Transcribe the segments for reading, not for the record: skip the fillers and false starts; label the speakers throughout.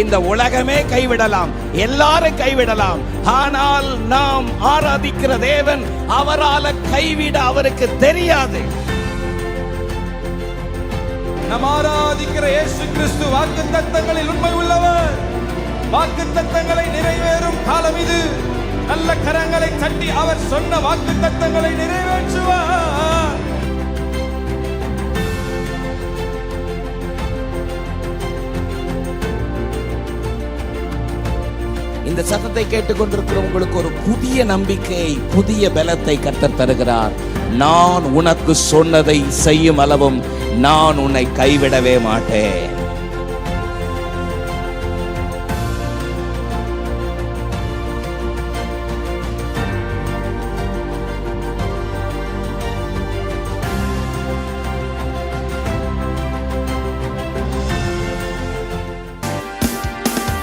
Speaker 1: இந்த உலகமே கைவிடலாம், எல்லாரும் கைவிடலாம். ஆனால் நாம் ஆராதிக்கிற தேவன், அவரால் கைவிட அவருக்கு தெரியாது.
Speaker 2: நாம் ஆராதிக்கிற இயேசு கிறிஸ்து வாக்குத்தத்தங்களில் உண்மை உள்ளவர். வாக்குத்தத்தங்களை நிறைவேறும் காலம் இது. நல்ல கரங்களை தட்டி அவர் சொன்ன வாக்குத்தத்தங்களை நிறைவேற்றுவார்.
Speaker 1: இந்த சத்தத்தை கேட்டுக்கொண்டிருக்கிற உங்களுக்கு ஒரு புதிய நம்பிக்கை, புதிய பலத்தை கர்த்தர் தருகிறார். நான் உனக்கு சொன்னதை செய்யும் அளவும் நான் உன்னை கைவிடவே மாட்டேன்.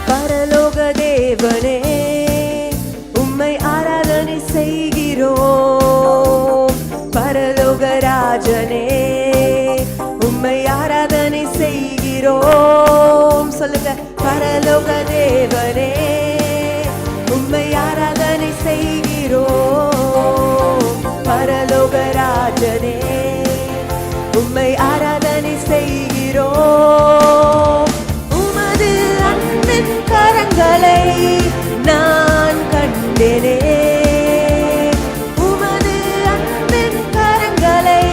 Speaker 3: பரலோக தேவனே, உம்மை ஆராதனை செய்கிறோம். பரலோக ராஜனே, உம்மை ஆராதனை செய்கிறோம். சொல்லுங்க. பரலோக தேவனே, உம்மை ஆராதனை செய்கிறோம். பரலோக ராஜனே, உம்மை ஆராதனை செய்கிறோம். உமது அன்பின் கரங்களை நான் கண்டேனே. உமது அன்பின் கரங்களை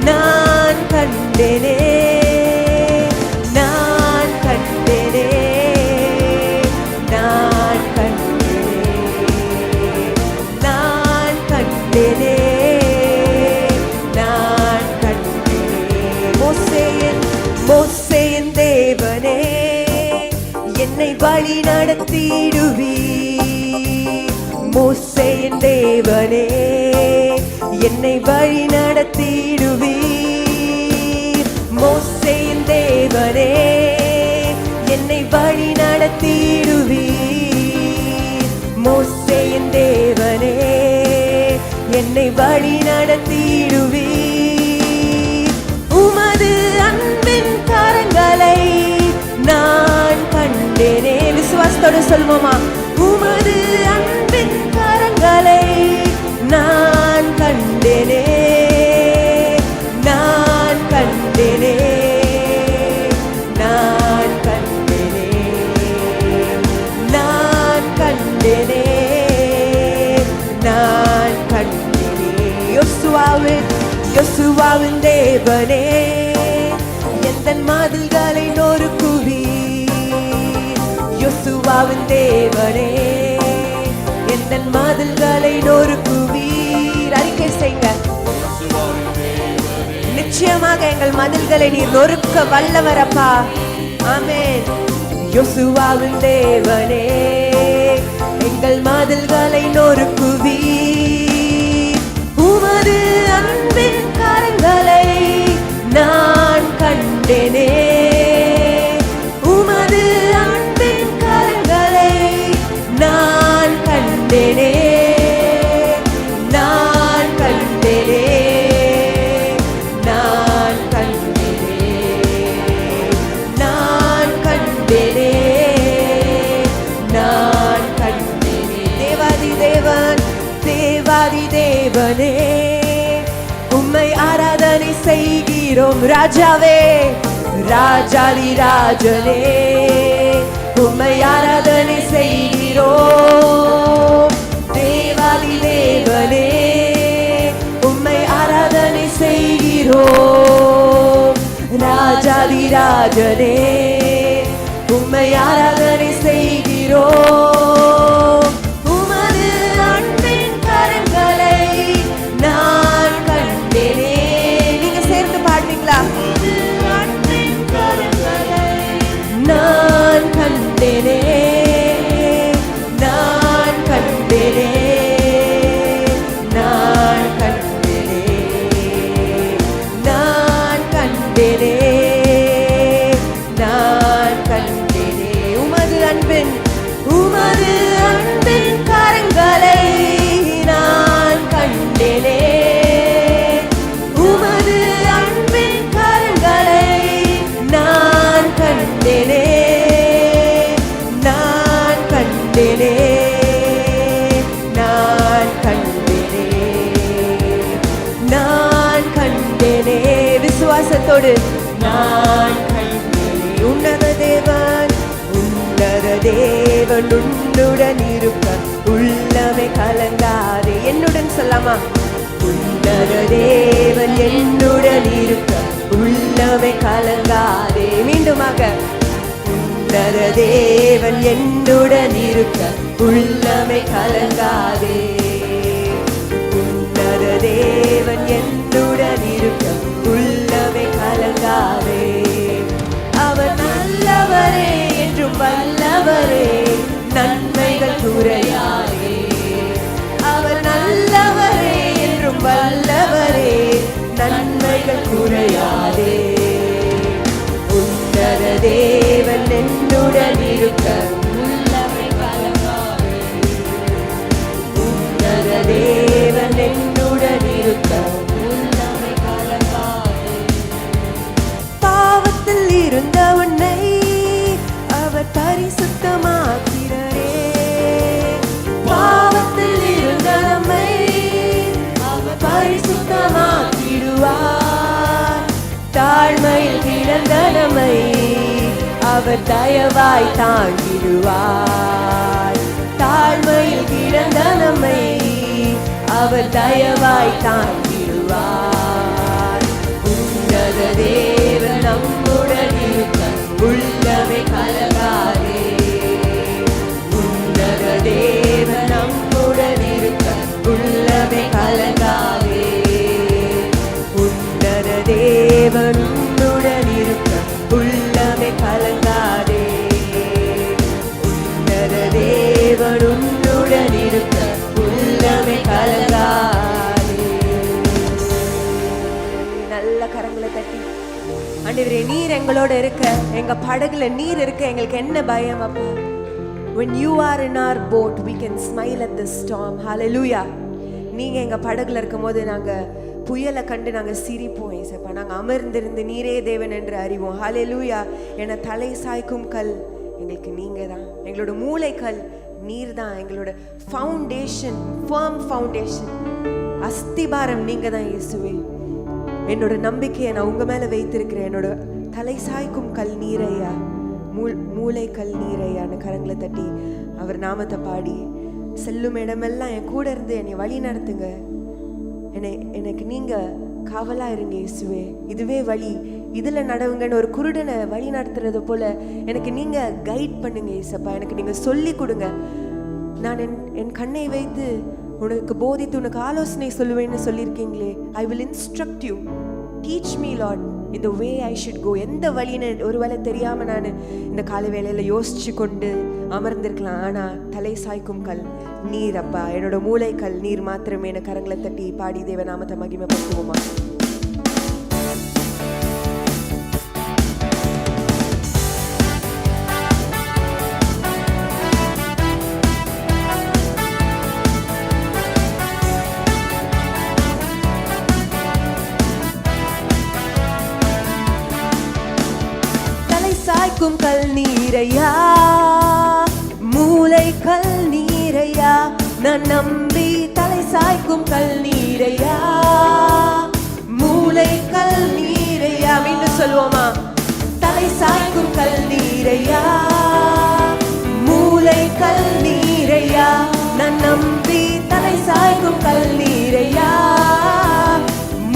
Speaker 3: நான் கண்டேனே. நான் கண்டேனே. நான் கண்டேனே. நான் கண்டேனே. நான் கண்டேனே. மோசேயின் தேவனே, என்னை வழி நடத்திடுவீர். மோசேயின் தேவனே, என்னை வழி நடத்திடுவீர். மோசேயின் தேவனே, என்னை வழி நடத்திடுவீர். மோசேயின் தேவனே, என்னை வழி நடத்திடுவீர். உமது அன்பின் கரங்களை நான் கண்டேனே. விசுவாசத்தோடு சொல்வோமா? உமது அன்பின் கரங்களை நான் கண்டேனே. நான் கண்டேனே. நான் கண்டேனே. நான் கண்டேனே. நான் கண்டேனே. யோசுவாவின் தேவனே, எந்தன் மதில்களை நொறுக்குவீர். யோசுவாவின் தேவனே, எந்தன் மதில்களை நொறுக்குவீர். அறிக்கை செய்யுங்க. நிச்சயமாக எங்கள் மதில்களை நீர் நொறுக்க வல்லவரப்பா. ஆமென். யோசுவாவின் தேவனே, எங்கள் மதில்களை நொறுக்குவீர். உமது அன்பின் கரங்களை நான் கண்டேனே. உமது அன்பின் கரங்களை நான் கண்டேனே. நான் கண்டேனே. நான் கண்டேனே. நான் கண்டேனே. நான் கண்டேனே. தேவாதி தேவன், தேவாதி தேவனே, உம்மை ஆராதனை செய்கிறோம். ராஜாவே, ராஜாதி ராஜனே, உம்மை ஆராதனை செய்கிறோம். தேவாதி தேவனே, உம்மை ஆராதனை செய்கிறோம். ராஜாதி ராஜனே, உம்மை ஆராதனை செய்கிறோம். உமது அன்பின் கரங்களை நான் கண்டேனே. நீங்க சேர்ந்து பாடுவீங்களா? அன்பின் கரங்களை நான் கண்டேனே. நான் கண்டேனே. நான் கண்டேனே. நான் கண்டேனே. நான் கண்டேனே. உமது அன்பின் சத்தத்தோடு நான் கண்டேனே. உன்னத தேவன் உன்னுடன் இருக்க உள்ளமே கலங்காதே. என்னுடன் சொல்லாமா? உன்னத தேவன் என்னுடன் இருக்க உள்ளமே கலங்காதே. மீண்டுமாக, உன்னத தேவன் என்னுடன் இருக்க உள்ளமே கலங்காதே. உன்னத தேவன் என்னுடன் இருக்க உள்ளமே கலங்காதே. அவர் நல்லவரே என்றும் வல்லவரே, நன்மைகள் குறையாதே. அவர் நல்லவரே என்றும் வல்லவரே, நன்மைகள் குறையாதே. உன்னத தேவன் என்னுடன் இருக்க உள்ளமை கலங்காதே. உன்னத தேவன் என்னுடன் இருக்க உள்ளமை கலங்காதே. பாவத்தில் இருந்த உன்னை அவர் பரிசுத்தமாக்கிறாரே. பாவத்தில் இருந்த நம்மை அவர் பரிசுத்தமாக்கிடுவார். தாழ்மையில் கிடந்த நம்மை அவர் தயவாய் தாங்கிடுவார். தாழ்மையில் கிடந்த நம்மை அவர் தயவாய் தாங்கிடுவார். உன்னத தேவன் நம்முடன் இருக்க உள்ளமே கலங்காதே. உன்னத தேவன் நம்முடன் இருக்க உள்ளமே கலங்காதே. உன்னத தேவன் உன்னுடன் இருக்க உள்ளமே கலங்காதே. உன்னத தேவன் உன்னுடன் இருக்க உள்ளமே கலங்காதே. நல்ல கரங்களை தட்டி, ஆண்டவரே நீர் எங்களோட இருக்க, எங்க படகுல நீர் இருக்க, எங்களுக்கு என்ன பயம் அப்பா? When you are in our boat, we can smile at the storm. Hallelujah. நீங்க எங்க படகுல இருக்கும்போது நாங்க புயலை கண்டு நாங்க சிரிப்போம் ஏசப்பா. நாங்க அமர்ந்திருந்து நீரே தேவன் என்று அறிவோம். ஹalleluya. என தலை சாய்க்கும் கல் எங்களுக்கு நீங்க தான். எங்களோட மூளைக்கல் நீர் தான். எங்களோட ஃபவுண்டேஷன், ஃபர்ம் ஃபவுண்டேஷன், அஸ்திபாரம் நீங்க தான் இயேசுவே. என்னோட நம்பிக்கையை நான் உங்க மேல வைத்திருக்கிறேன். என்னோட தலை சாய்க்கும் கல் நீரையா, மூளை கல் நீரையான்னு கரங்களை தட்டி அவர் நாமத்தை பாடி செல்லும் இடமெல்லாம் என் கூட இருந்து என்னை வழி நடத்துங்க. எனக்கு நீங்க காவலா இருங்க இயேசுவே. இதுவே வழி, இதுல நடவுங்கன்னு ஒரு குருடனை வழி நடத்துறது போல எனக்கு நீங்க கைட் பண்ணுங்க இயேசப்பா. எனக்கு நீங்க சொல்லி கொடுங்க. நான் என் கண்ணை வைத்து உனக்கு போதித்து உனக்கு ஆலோசனை சொல்லுவேன்னு சொல்லியிருக்கீங்களே. I will instruct you. Teach me Lord in the way I should go. எந்த வழின்னு ஒருவேளை தெரியாம நான் இந்த காலை வேளையில யோசிச்சு கொண்டு அமர்ந்திருக்கலாம். ஆனா தலை சாய்க்கும் கல் நீர் அப்பா. என்னோட மூளை கல் நீர் மாத்திரமே. என கரங்களை தட்டி பாடி தேவ நாமத்தை மகிமைப்படுத்துவோமா? சாய்க்கும் கல் நீரையா, மூளை கல் நீரையா, நான் நம்பி தலை சாய்க்கும் கல் நீரையா, மூளை கல் நீரையா. மீண்டும் சொல்லுவோமா? தலை சாய்க்கும் கல் நீரையா, மூளை கல் நீரையா, நான் நம்பி தலை சாய்க்கும் கல் நீரையா,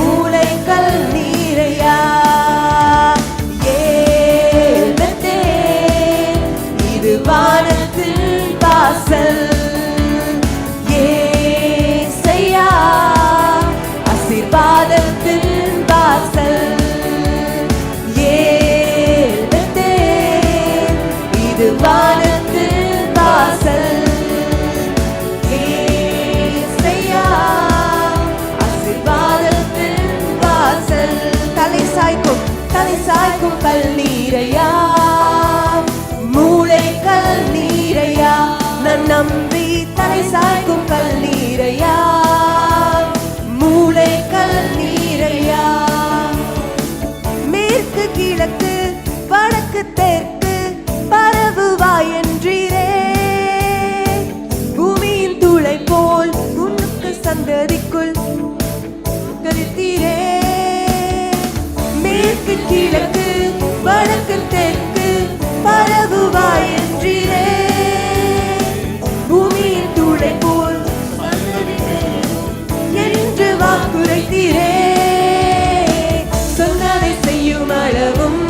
Speaker 3: மூளை கல் நீரையா. வானத்தின் வாசல் ஏசையா, ஆசீர்வாதத்தின் வாசல் ஏழுதே. இது வானத்தின் வாசல் ஏசையா, ஆசீர்வாதத்தின் வாசல். தலை சாய்க்கும் கல் நீரையா, மூளை கல் நீரையா, நான் நம்பி தலை சாய்க்கும் கல் நீரையா, மூளை கல் நீரையா. மேற்கு கிழக்கு வடக்கு தெற்கு பரவுவாய் என்றீரே, பூமியின் துளை போல் உனக்கு சந்ததிக்குள் கருத்தீரே. மேற்கு கிழக்கு வடக்கு தெற்கு பரவுவாய் என்றீரே. பூமியின் தூளை போல் என்று வாக்குரைத்தீரே. சொன்னதை செய்யும் அளவும்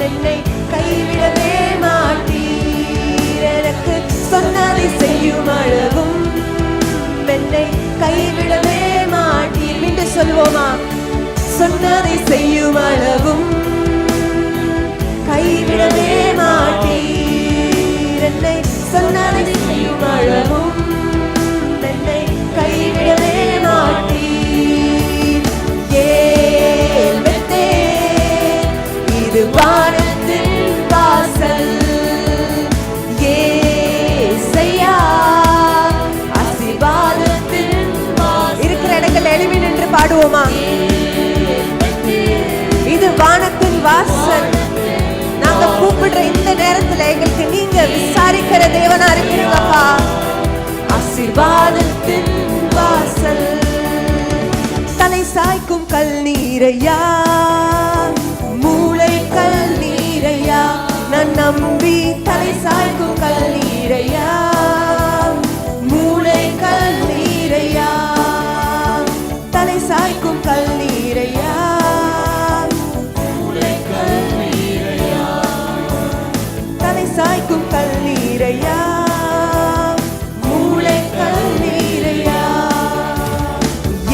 Speaker 3: என்னை கைவிடவே மாட்டீர். எனக்கு சொன்னதை செய்யும் அளவும் என்னை கைவிடவே மாட்டீர். மீண்டும் சொல்வோமா? சொன்னதை செய்யும் அளவும் கைவிடவே மாட்டீர். என்னை சொன்னதை செய்யும் அளவும் என்னை கைவிடவே மாட்டீர். ஏல் பெத்தேல், இது வானத்தின் வாசல். ஏசையா, ஆசீர்வாதத்தின் வாசல். இருக்கிற இடங்கள் எழுப்பி நின்று பாடுவோமா? இது வானத்தின் வாசல். நாங்க கூப்பிடுற இந்த நேரத்துல எங்களுக்கு நீங்க விசாரிக்கிற தேவனா இருக்கிறீங்கப்பா. ஆசீர்வாதத்தின் வாசல். தலை சாய்க்கும் கல் நீரையா, மூளை கல் நீரையா, நான் நம்பி தலை சாய்க்கும் கல் நீரையா, மூளை கல் நீரையா, தலை சாய்க்கும் கல் நீரையா, தலை சாய்க்கும் கல் நீரையா, மூளை கல் நீரையா.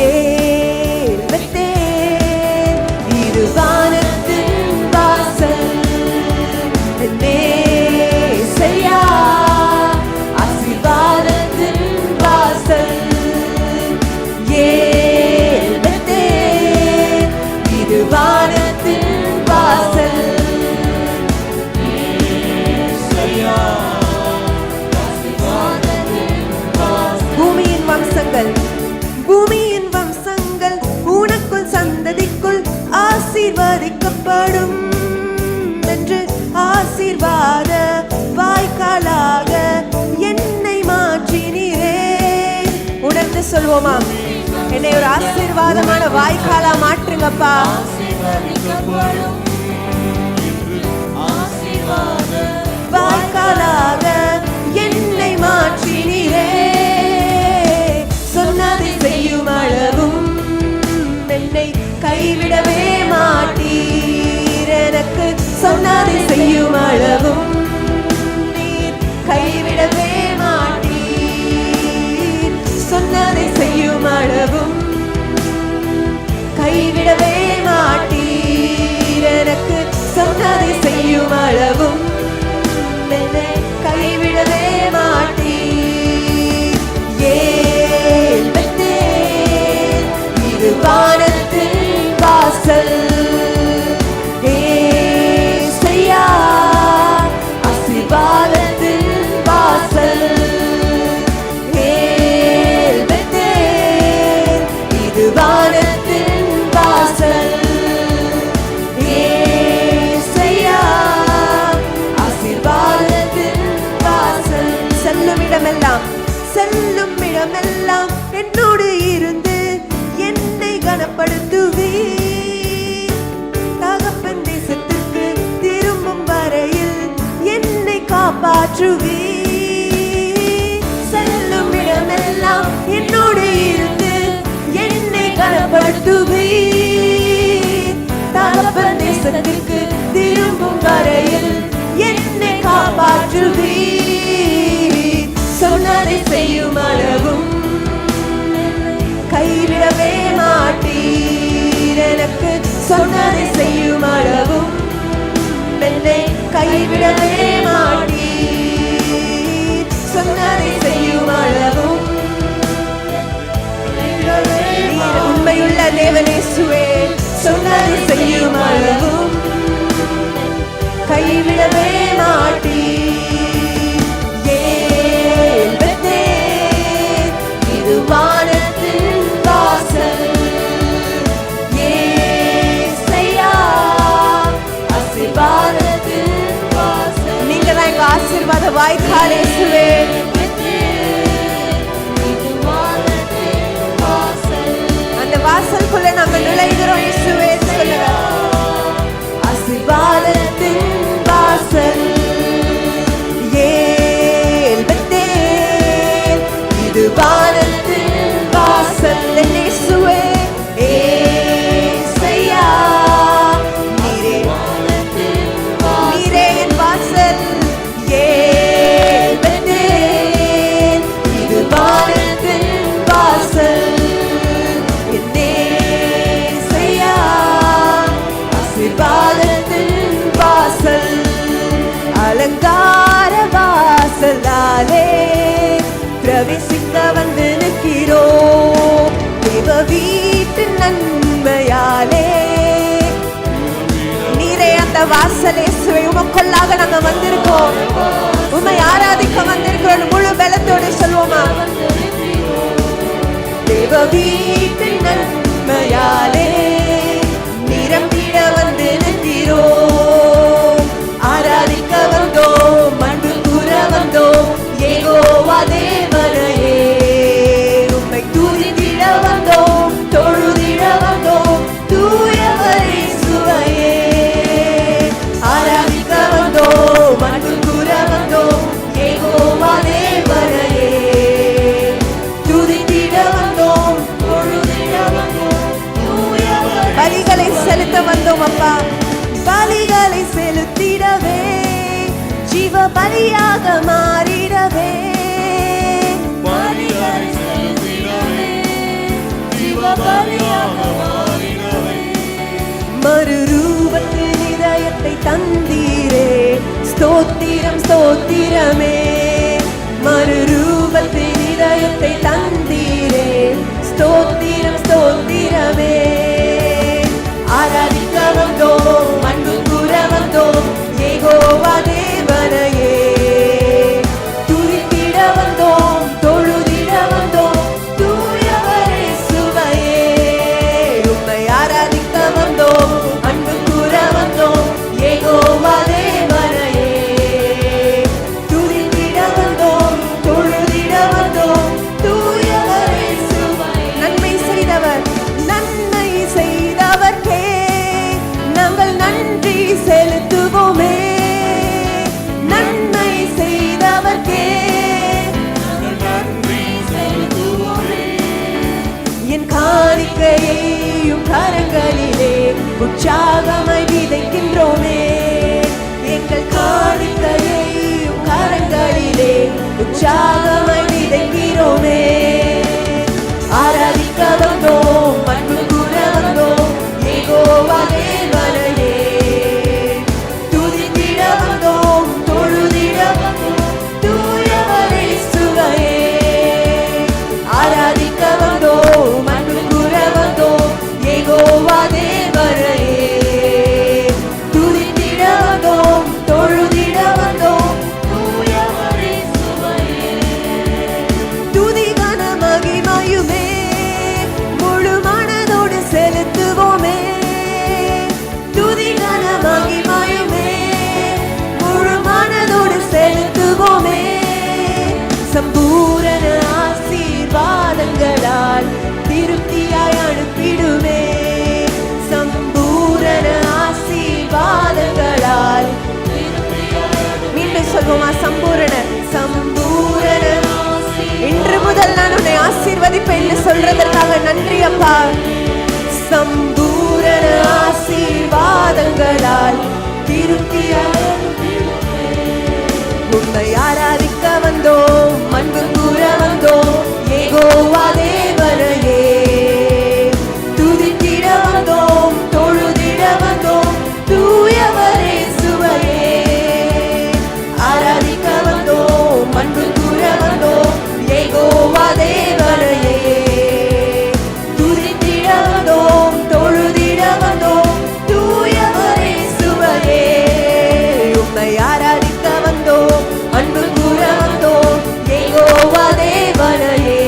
Speaker 3: ஏல் பெத்தேல், இது வானத்தின் வாசல். நேசையா, ஆசீர்வாதத்தின் வாசல். ஏல் பெத்தேல், இது வானத்தின் வாசல். பூமியின் வம்சங்கள், பூமியின் வம்சங்கள் உனக்குள் சந்ததிக்குள் ஆசீர்வதிக்கப்படும் என்று ஆசீர்வாத வாய்க்காலாக என்னை மாற்றினீரே. உணர்ந்து சொல்வோமா? என்னை ஒரு ஆசீர்வாதமான வாய்க்காலா மாற்றுங்கப்பா. வாய்க்காலாக என்னை மாற்றினீரே. சொன்னதை செய்யும் அளவும் என்னை கைவிடவே மாட்டீர். எனக்கு சொன்னதை செய்யும் அளவும் நீர் கைவிடவே மாட்டீர். சொன்னதை செய்யும் அளவும் கைவிடவே மாட்டீர். எனக்கு சொன்னதை செய்யும் அளவும் என்னை கைவிடவே மாட்டீர். ஏல் பெத்தேல், இது வானத்தின் வாசல். ஏசையா, ஆசீர்வாதத்தின் வாசல். ஏல் பெத்தேல், இது வானத்தின் வாசல். ஏசையா, ஆசீர்வாதத்தின் வாசல். செல்லும் இடமெல்லாம், செல்லும் இடமெல்லாம் என்னோடு இருந்து என்னை கனப்படுத்துவீர். தகப்பன் தேசத்திற்கு திரும்பும் வரையில் என்னை காப்பாற்றுவீர். செல்லும் இடமெல்லாம் என்னோடு இருந்து என்னை கனப்படுத்துவீர். தகப்பன் தேசத்திற்கு திரும்பும் வரையில் என்னை காப்பாற்றுவீர். சொன்னதை செய்யும் அளவும் கைவிடவே மாட்டீர். எனக்கு சொன்னதை செய்யும் அளவும் என்னை கைவிடவே மாட்டீர். சொன்னதை செய்யும் அளவும் நீர் உண்மையுள்ள தேவனேசுவே. சொன்னதை செய்யும் அளவும் கைவிடவே மாட்டீர். ஏல் பெத்தேல், இது வானத்தின் வாசல். ஏசையா, ஆசீர்வாதத்தின் வாசல். நீங்க தான் எங்க ஆசீர்வாத வாய்க்கால் இயேசுவே. அந்த வாசலுக்குள்ள நாங்க நுழைகிறோம் இயேசுவே. சொல்லுங்க. வீட்டு நன்மையாலே நீரே அந்த வாசலே சுவை உமக்குள்ளாக நாங்க வந்திருக்கோம். உம்மை ஆராதிக்க வந்திருக்கிறோம். முழு பலத்தோடு சொல்வோமா? தேவ வீட்டு நன்மையாலே நிரம்பிட வந்து நிற்கிறோம். ஆராதிக்க வந்தோம், அன்பு கூற வந்தோம். யெகோவா தேவனையே உம்மை துதித்திட வந்தோம், தொழுதிட வந்தோம். தூயவரே சுவையே ஆராதிக்க வந்தோம், அன்பு கூற வந்தோம். யெகோவா தேவனையே துதித்திட வந்தோம், தொழுதிட வந்தோம். தூயவரே பலிகளை செலுத்த வந்தோம் அப்பா. பலிகளை செலுத்திடவே, ஜீவ பலியாக மாறிடவே. பலிகளை செலுத்திடவே, ஜீவ பலியாக மாறிடவே. மறுரூபத்தில் இதயத்தை தந்தீரே, ஸ்தோத்திரம் ஸ்தோத்திரமே. மறுரூபத்தில் இதயத்தை தந்தீரே, ஸ்தோத்திரம் ஸ்தோத்திரமே. ஆராதிக்க வந்தோம், அன்பு கூற வந்தோம். யெகோவா தேவனையே துதித்திட வந்தோம், தொழுதிட வந்தோம். தூயவரே சுவையே உம்மை ஆராதிக்க வந்தோம், அன்பு கூற வந்தோம். யெகோவா தேவனையே துதித்திட வந்தோம், தொழுதிட வந்தோம். தூயவரே சுவையே நன்மை செய்தவர், நன்மை செய்தவர்க்கே நாங்கள் நன்றி செலுத்துவோமே. நன்மை செய்தவர்க்கே நாங்கள் நன்றி செலுத்துவோமே. என் காணிக்கையையும் கரங்களிலே உற்சாகமாய் விதைக்கின்றோமே. எங்கள் காணிக்கையையும் கரங்களிலே உற்சாகமாய் விதைக்கிறோமே. ஆராதிக்க வந்தோம், அன்பு கூற வந்தோம். யெகோவா தேவனையே துதித்திட வந்தோம், தொழுதிட வந்தோம். தூயவரே சுவையே ஆராதிக்க வந்தோம், அன்பு கூற வந்தோம். யெகோவா தேவனையே துதித்திட வந்தோம், தொழுதிட வந்தோம். தூயவரே சுவையே துதி கன மகிமையுமே முழு மனதோடு செலுத்துவோமே. துதி கன மகிமையுமே முழு மனதோடு செலுத்துவோமே. சம்பூரண ஆசீர்வாதங்களால் திருப்தியாய் அனுப்பிடுமே. சம்பூரண ஆசீர்வாதங்களால் மீண்டும் சொல்வோமா? சம்பூரண சம்பூரண. இன்று முதல் நான் உன்னை ஆசீர்வதிப்பேன் சொல்றதற்காக நன்றி அப்பா. சம்பூரண ஆசீர்வாதங்களால் திருப்தியாய் உம்மை ஆராதிக்க வந்தோம், அன்பு கூற வந்தோம். யெகோவா தேவனையே துதித்திட வந்தோம், தொழுதிட வந்தோம். தூயவரே சுவையே ஆராதிக்க வந்தோம், அன்பு கூற வந்தோம். யெகோவா தேவனையே துதித்திட வந்தோம், தொழுதிட வந்தோம். தூயவரே சுவையே உம்மை ஆராதிக்க வந்தோம், அன்பு கூற வந்தோம். யெகோவா தேவனையே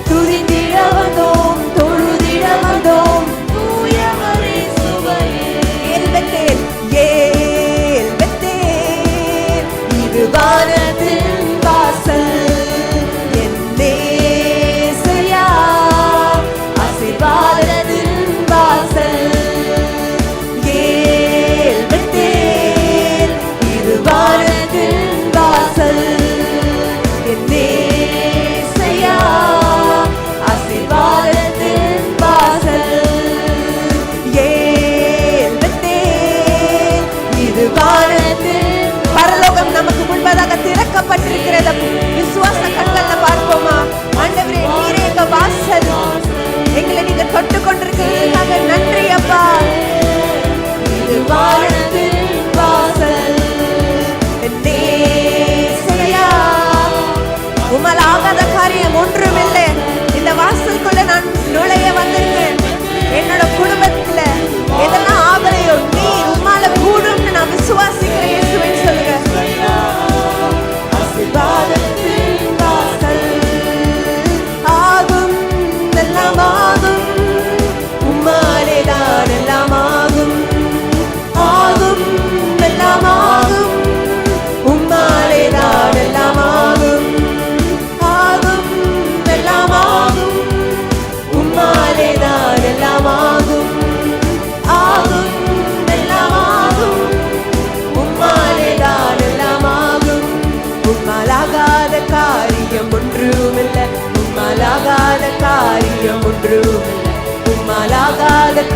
Speaker 3: துதி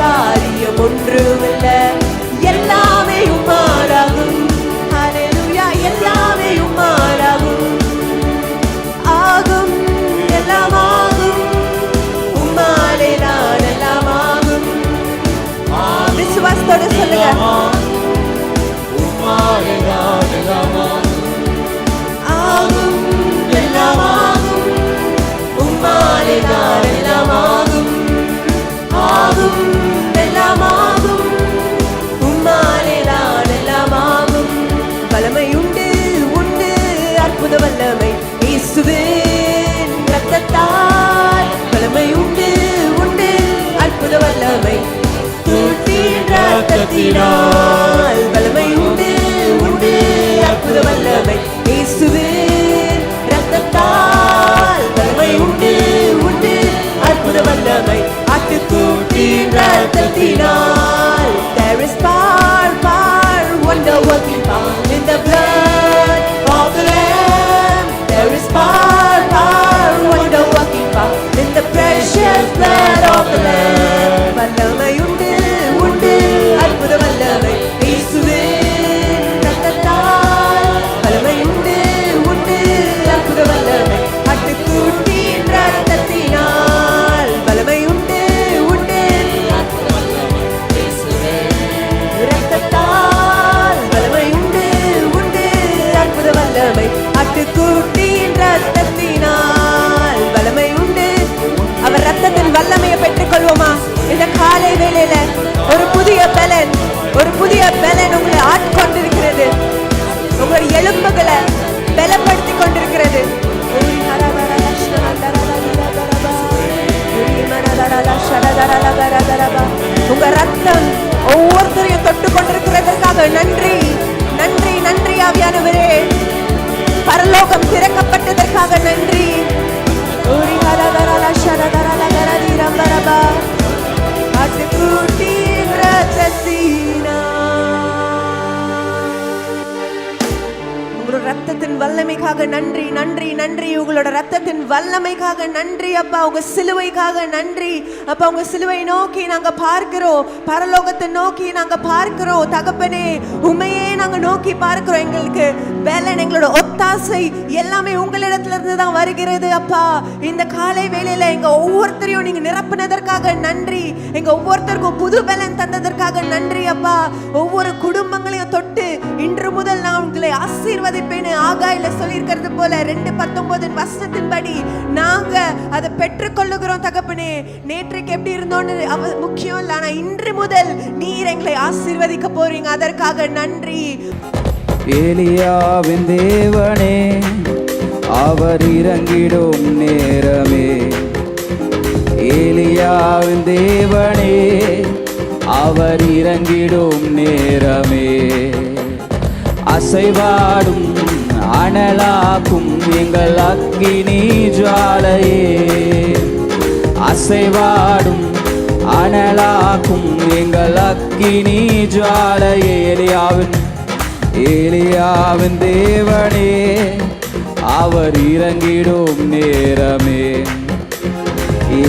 Speaker 3: காரியம் ஒன்றுமில்லை. எல்லாமே உம்மாலாகும். ஹல்லேலூயா. எல்லாமே உம்மாலாகும். ஆகும், எல்லாம் ஆகும். உம்மாலே நான் எல்லாம் ஆகும். விசுவாசத்தோட சொல்லுங்க.
Speaker 1: உம்மாலே நான் எல்லாம் ஆகும்.
Speaker 3: ஆகும், எல்லாம் ஆகும். உம்மாலே நான் எல்லாம் ஆகும். ஆகும், எல்லாம் ஆகும். உம்மாலே நான் எல்லாம் ஆகும். வல்லமை உண்டு உண்டு, அற்புத வல்லமை இயேசுவின் இரத்தத்தால். வல்லமை உண்டு உண்டு, அற்புத வல்லமை தூற்றின் இரத்தத்தினால். வல்லமை உண்டு உண்டு, அற்புத வல்லமை இயேசுவின் இரத்தத்தால். வல்லமை உண்டு உண்டு, அற்புத வல்லமை ஆட்டுக்குட்டியின் இரத்தத்தினால். There is power, power, wonder working power in the blood of the Lamb. There is power, power, wonder working power in the precious blood of the Lamb. வல்லமை உண்டு உண்டு, அற்புத வல்லமை இயேசுவின் இரத்தத்தால். வல்லமை உண்டு உண்டு, அற்புத வல்லமை ஆட்டுக்குட்டியின் இரத்தத்தினால். வல்லமை உண்டு உண்டு, இரத்தத்தால். வல்லமை உண்டு உண்டு, அற்புத வல்லமை ஆட்டுக்குட்டியின் இரத்தத்தினால். வல்லமை உண்டு. அவர் ரத்தத்தின் வல்லமையை பெற்றுக் கொள்வோமா? இந்த காலை வேளையில ஒரு புதிய பலன், ஒரு புதிய பலன் உங்களை ஆட்கொண்டிருக்கிறது. உங்களுடைய எலும்புகளை பலப்படுத்தி கொண்டிருக்கிறது. உங்க ரத்தம் ஒவ்வொருத்தரையும் தொட்டு கொண்டிருக்கிறதற்காக நன்றி நன்றி நன்றி. ஆவியானவரே, பரலோகம் திறக்கப்பட்டதற்காக நன்றி. ஆட்டுக்குட்டியின் இரத்தத்தினால். உங்களோட ரத்தத்தின் வல்லமைக்காக நன்றி நன்றி நன்றி. உங்களோட ரத்தத்தின் வல்லமைக்காக நன்றி அப்பா. உங்க சிலுவைக்காக நன்றி அப்பா. உங்க சிலுவை நோக்கி நாங்க பார்க்கிறோம், பரலோகத்தை நோக்கி நாங்க பார்க்கிறோம். தகப்பனே, உண்மையே நாங்க நோக்கி பார்க்கிறோம். எங்களுக்கு பலன், எங்களோட ஒத்தாசை எல்லாமே உங்களிடத்துல இருந்து தான் வருகிறது அப்பா. இந்த காலை வேளையில எங்க ஒவ்வொருத்தரையும் நீங்க நிரப்பினதற்காக நன்றி. எங்க ஒவ்வொருத்தருக்கும் புது பலன் தந்ததற்காக நன்றி அப்பா. ஒவ்வொரு குடும்பங்களையும் தொட்டு இன்று முதல் நான் உங்களை ஆசீர்வதிப்பேன்னு ஆகாயில சொல்லியிருக்கிறது போல 2:19 நாங்க அதை பெற்றுக்கொள்ளுகிறோம் தகப்பனே. நேற்றைக்கு எப்படி இருந்தோன்னு முக்கியம் இல்லை, ஆனா இன்று முதல் நீர் எங்களை ஆசீர்வதிக்க போறீங்க. அதற்காக நன்றி.
Speaker 4: எலியாவின் தேவனே, அவர் இறங்கிடும் நேரமே. எலியாவின் தேவனே, அவர் இறங்கிடும் நேரமே. அசைவாடும் அனலாக்கும் எங்கள் அக்கினி ஜுவாலையே. அசைவாடும் அனலாக்கும் எங்கள் அக்கினி ஜுவாலையே. எலியாவின் தேவனே, அவர் இறங்கிடும் நேரமே.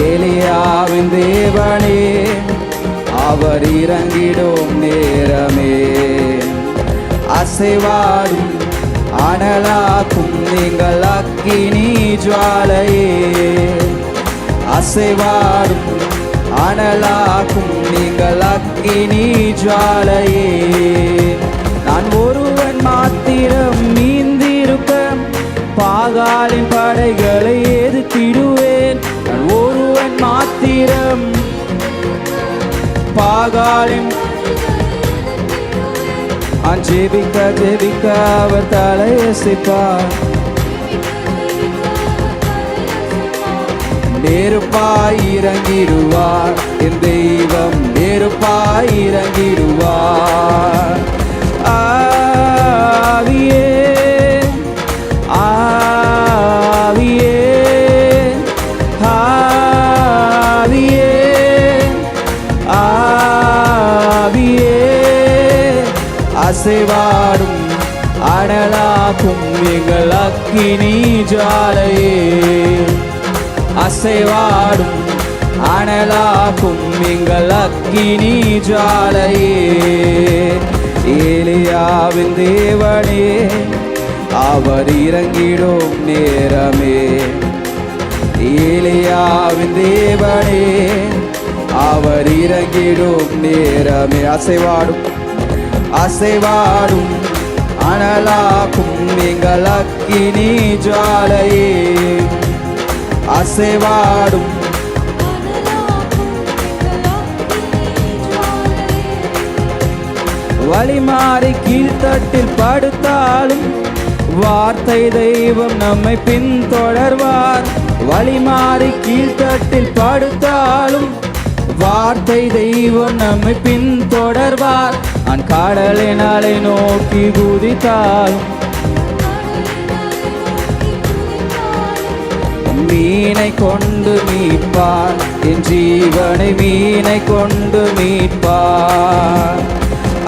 Speaker 4: எலியாவின் தேவனே, அவர் இறங்கிடும் நேரமே. அசைவாடும் அனலாக்கும் நீங்கள் அக்கினி ஜுவாலையே. அசைவாடும் அனலாக்கும் நீங்கள் அக்கினி ஜுவாலையே. நான் ஒருவன் மாத்திரம் மீந்திருக்க பாகாலின் படைகளை எதிர்த்திடுவேன். நான் ஒருவன் மாத்திரம் பாகாலின் ஜெபிக்க ஜெபிக்க அவர் தலையசைப்பார். நெருப்பாய் இறங்கிடுவார் என் தெய்வம், நெருப்பாய் இறங்கிடுவார். ஆவியே ஆவியே ஆவியே ஆவியே. அசைவாடும் அனலாக்கும் எங்கள் அக்கினி ஜுவாலையே. அசைவாடும் அனலாக்கும் எங்கள் அக்கினி ஜுவாலையே. ஏலியாவின் தேவனே அவர் இறங்கிடும் நேரமே. ஏலியாவின் தேவனே அவர் இறங்கிடும் நேரமே. அசைவாடும் அசைவாடும் அனலாக்கும் எங்கள் அக்கினி ஜுவாலையே. அசைவாடும் வழிமாறி கீழ்த்தட்டில் படுத்தாலும் வார்த்தை தெய்வம் நம்மை பின்தொடர்வார். வழிமாறி கீழ்த்தட்டில் படுத்தாலும் வார்த்தை தெய்வம் நம்மை பின்தொடர்வார். நான் கடலினாலே நோக்கி குதித்தாலும் மீனை கொண்டு மீட்பார். என் ஜீவனை மீனை கொண்டு மீட்பார்.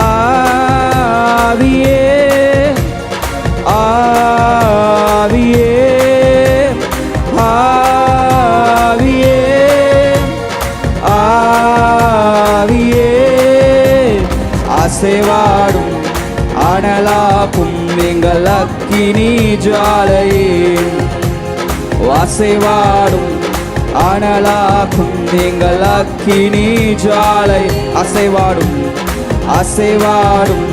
Speaker 4: ஆவியே ஆவியே ஆவியே ஆவியே அசைவாடும் அனலாக்கும் எங்கள் அக்கினி ஜுவாலையே. அசைவாடும் அனலாக்கும் எங்கள் அக்கினி ஜுவாலை. அசைவாடும் அசைவாடும்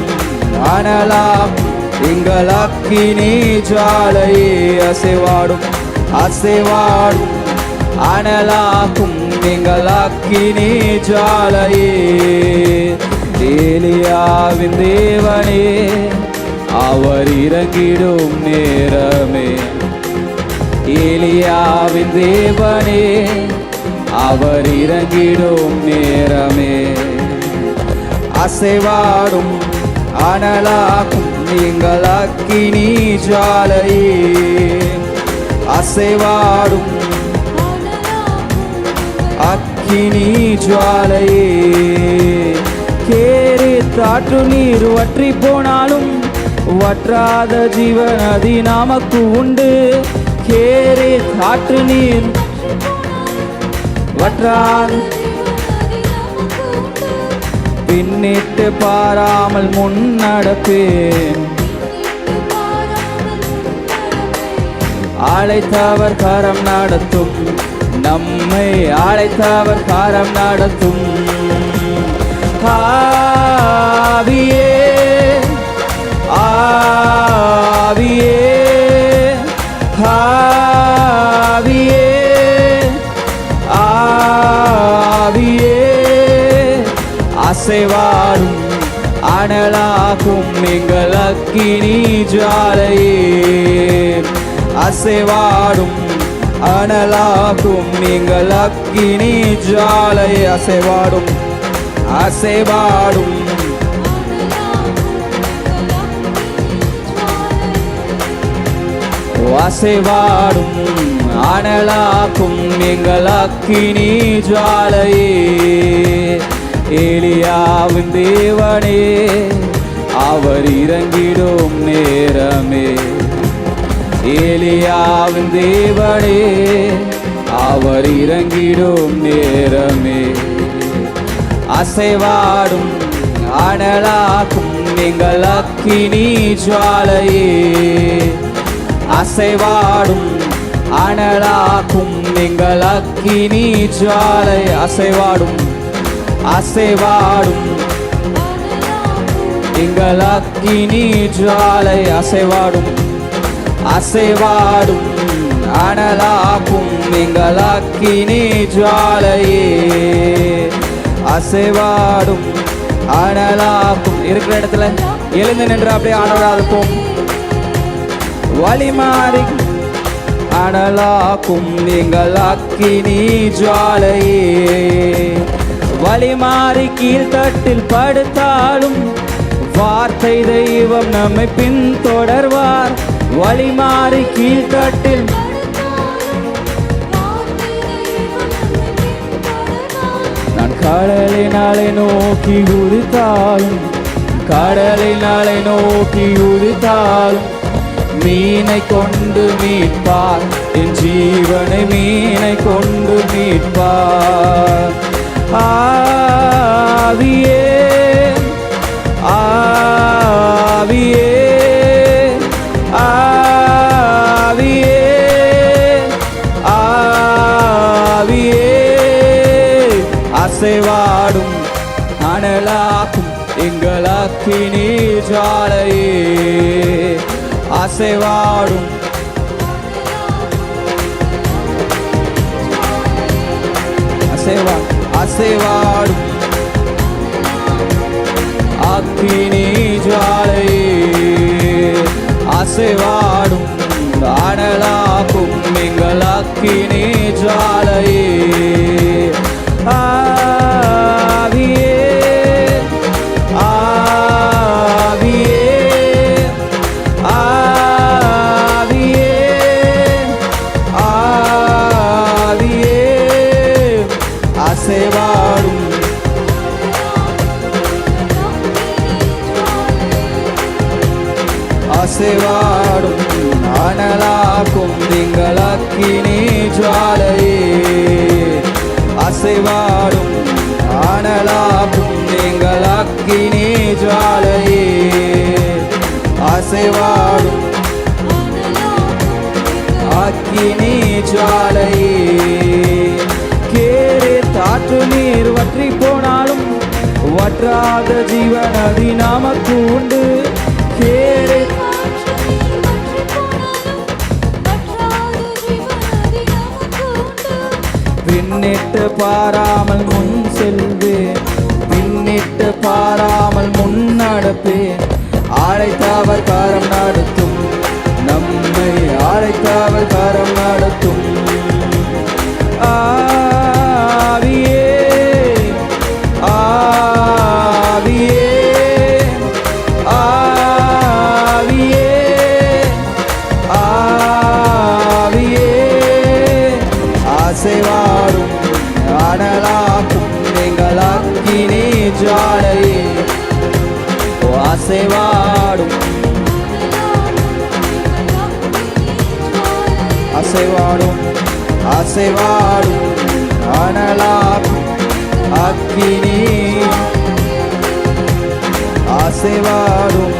Speaker 4: அனலாக்கும் எங்கள் அக்கினி ஜுவாலையே. அசைவாடும் அசைவாடும் அனலாக்கும் எங்கள் அக்கினி ஜுவாலையே. ஏலியாவின் தேவனே அவர் இறங்கிடும் நேரமே. ஏலியாவின் தேவனே அவர் இறங்கிடும் நேரமே. அசைவாடும் அனலாக்கும் எங்கள் அக்கினி ஜுவாலையே. அசைவாடும் அக்கினி ஜுவாலையே. கேரி தாற்று நீர் வற்றி போனாலும் வற்றாத ஜீவநதி நமக்கு உண்டு. கேரி காற்று நீர் வற்றாத பின்னிட்டு பாராமல் முன்னடப்பேன். அழைத்தவர் கரம் நடத்தும் நம்மை அழைத்தவர் கரம் நடத்தும். ஆவியே ஆவியே ஆவியே ஆவியே அசைவாடும் அனலாக்கும் எங்கள் அக்கினி ஜுவாலையே. அசைவாடும் அனலாக்கும் எங்கள் அக்கினி ஜுவாலையே. அசைவாடும் அசைவாடும் அசைவாடும் அனலாக்கும் எங்கள் அக்கினி ஜுவாலையே. ஏலியாவின் தேவனே அவர் இறங்கிடும் நேரமே. ஏலியாவின் தேவனே அவர் இறங்கிடும் நேரமே. அசைவாடும் அனலாக்கும் எங்கள் அக்கினி ஜுவாலையே. அசைவாடும் அனலாக்கும் எங்கள் அக்கினி ஜுவாலை. அசைவாடும் அசைவாடும் எங்கள் அக்கினி ஜுவாலை. அசைவாடும் அசைவாடும் அனலாக்கும் எங்கள் அக்கினி ஜுவாலையே. அசைவாடும் அனலாக்கும். இருக்கிற இடத்துல எழுந்து நின்று அப்படியே ஆனவராகும். வழிமாறி அனலாக்கும் எங்கள் அக்கினி ஜுவாலையே. வழிமாறி கீழ்த்தட்டில் படுத்தாலும் வார்த்தை தெய்வம் நம்மை பின்தொடர்வார். வழிமாறி கீழ்த்தட்டில் நான் கடலினாலே நோக்கி குதித்தாலும் கடலினாலே நோக்கி குதித்தாலும் மீனை கொண்டு மீட்பார். என் ஜீவனை மீனை கொண்டு மீட்பார். அசைவாடும் அனலாக்கும் எங்கள் அக்கினி ஜுவாலையே. அசைவாடும் அசைவாடும் அக்கினி ஜுவாலையே. அசைவாடும் அனலாக்கும் எங்கள் அக்கினி ஜுவாலையே. ஆவியே ஆவியே ஆவியே ஆவியே அசைவாடும் அசைவாடும் அனலாக்கும் எங்கள் அக்கினி ஜுவாலையே. அசைவாடும் அனலாக்கும் எங்கள் அக்கினி ஜுவாலையே. அசைவாடும் அக்கினி ஜுவாலையே. கேரே தாற்று நீர் வற்றி போனாலும் வற்றாத ஜீவநதி நமக்கு உண்டு. கேரே பின்னிட்டு பாராமல் முன் செல்வேன், பின்னிட்டு பாராமல் முன் நடப்பேன். அழைத்தவர் கரம் நடத்தும், நம்மை அழைத்தவர் கரம் நடத்தும். ஆவியே ஆவியே ஆவியே ஆவியே அசைவாடும் அனலாக்கும் எங்கள் அக்கினி ஜுவாலையே. அசைவாடும் அசைவாடும் அசைவாடும் அனலாக்கும் அக்கினி அசைவாடும்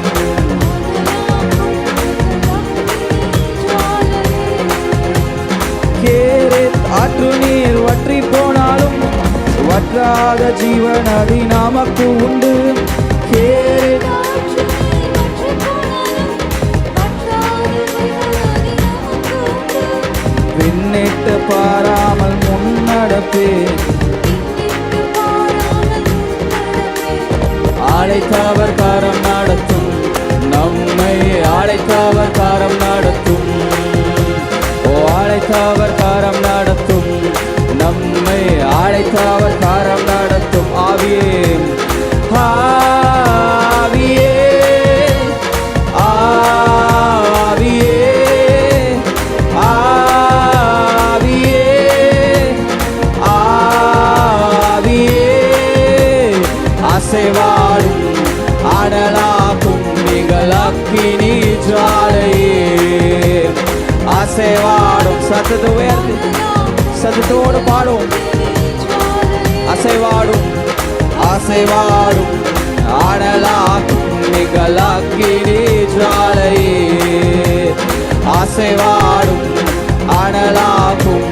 Speaker 4: கேரே ஆற்று நீர் வற்றி போனாலும் வற்றாத ஜீவநதி நமக்கு உண்டு. கேரே பின்னிட்டு பாராமல் முன்னடப்பேன். அழைத்தவர் கரம் நடத்தும், நம்மை அழைத்தவர் கரம் நடத்தும். ஓ அழைத்தவர் கரம் நடத்தும், நம்மை அழைத்தவர் கரம் நடத்தும். ஆவியே ஆவியே ஆவியே ஆவியே ஆவியே அசைவாடும் அனலாக்கும் எங்கள் அக்கினி ஜுவாலையே. அசைவாடும் சத்தத்தை உயர்த்தி சத்தத்தோடு பாடும். அசைவாடும் அசைவாடும் அனலாக்கும் எங்கள் அக்கினி ஜுவாலையே. அசைவாடும் அனலாக்கும்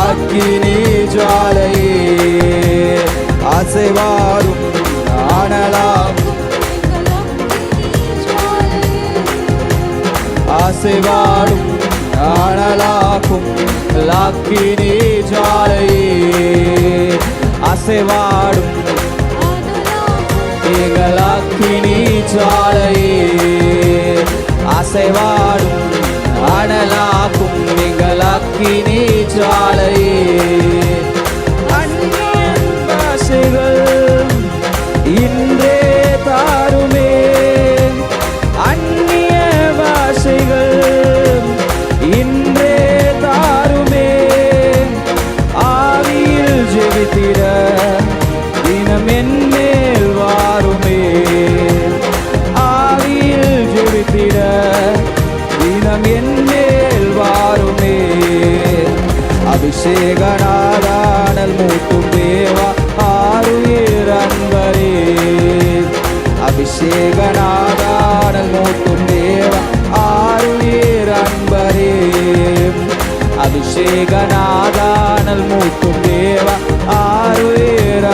Speaker 4: அக்கினி ஜுவாலையே. அசைவாடும் அனலாக்கும் அசைவாடும் அனலாக்கும் அக்கினி ஜுவாலையே. அசைவாடும் எங்கள் அக்கினி ஜுவாலையே. அசைவாடும் அனலாக்கும் எங்கள் அக்கினி ஜுவாலையே. அந்நிய பாஷைகள் இன்றே தாருமே, அந்நிய பாஷைகள் இன்றே தாருமே. ஆவியில் ஜெபித்திட தினம் என்மேல் வாருமே. ஆவியில் ஜெபித்திட தினம் என்மேல் வாருமே. அபிஷேகனாதானல் மூட்டும் தேவா ஆருயிர் அன்பரே. அபிஷேகனாதானல் மூட்டும் தேவா ஆருயிர் அன்பரே. அபிஷேகனாதானல் மூட்டும் தேவா ஆருயிர்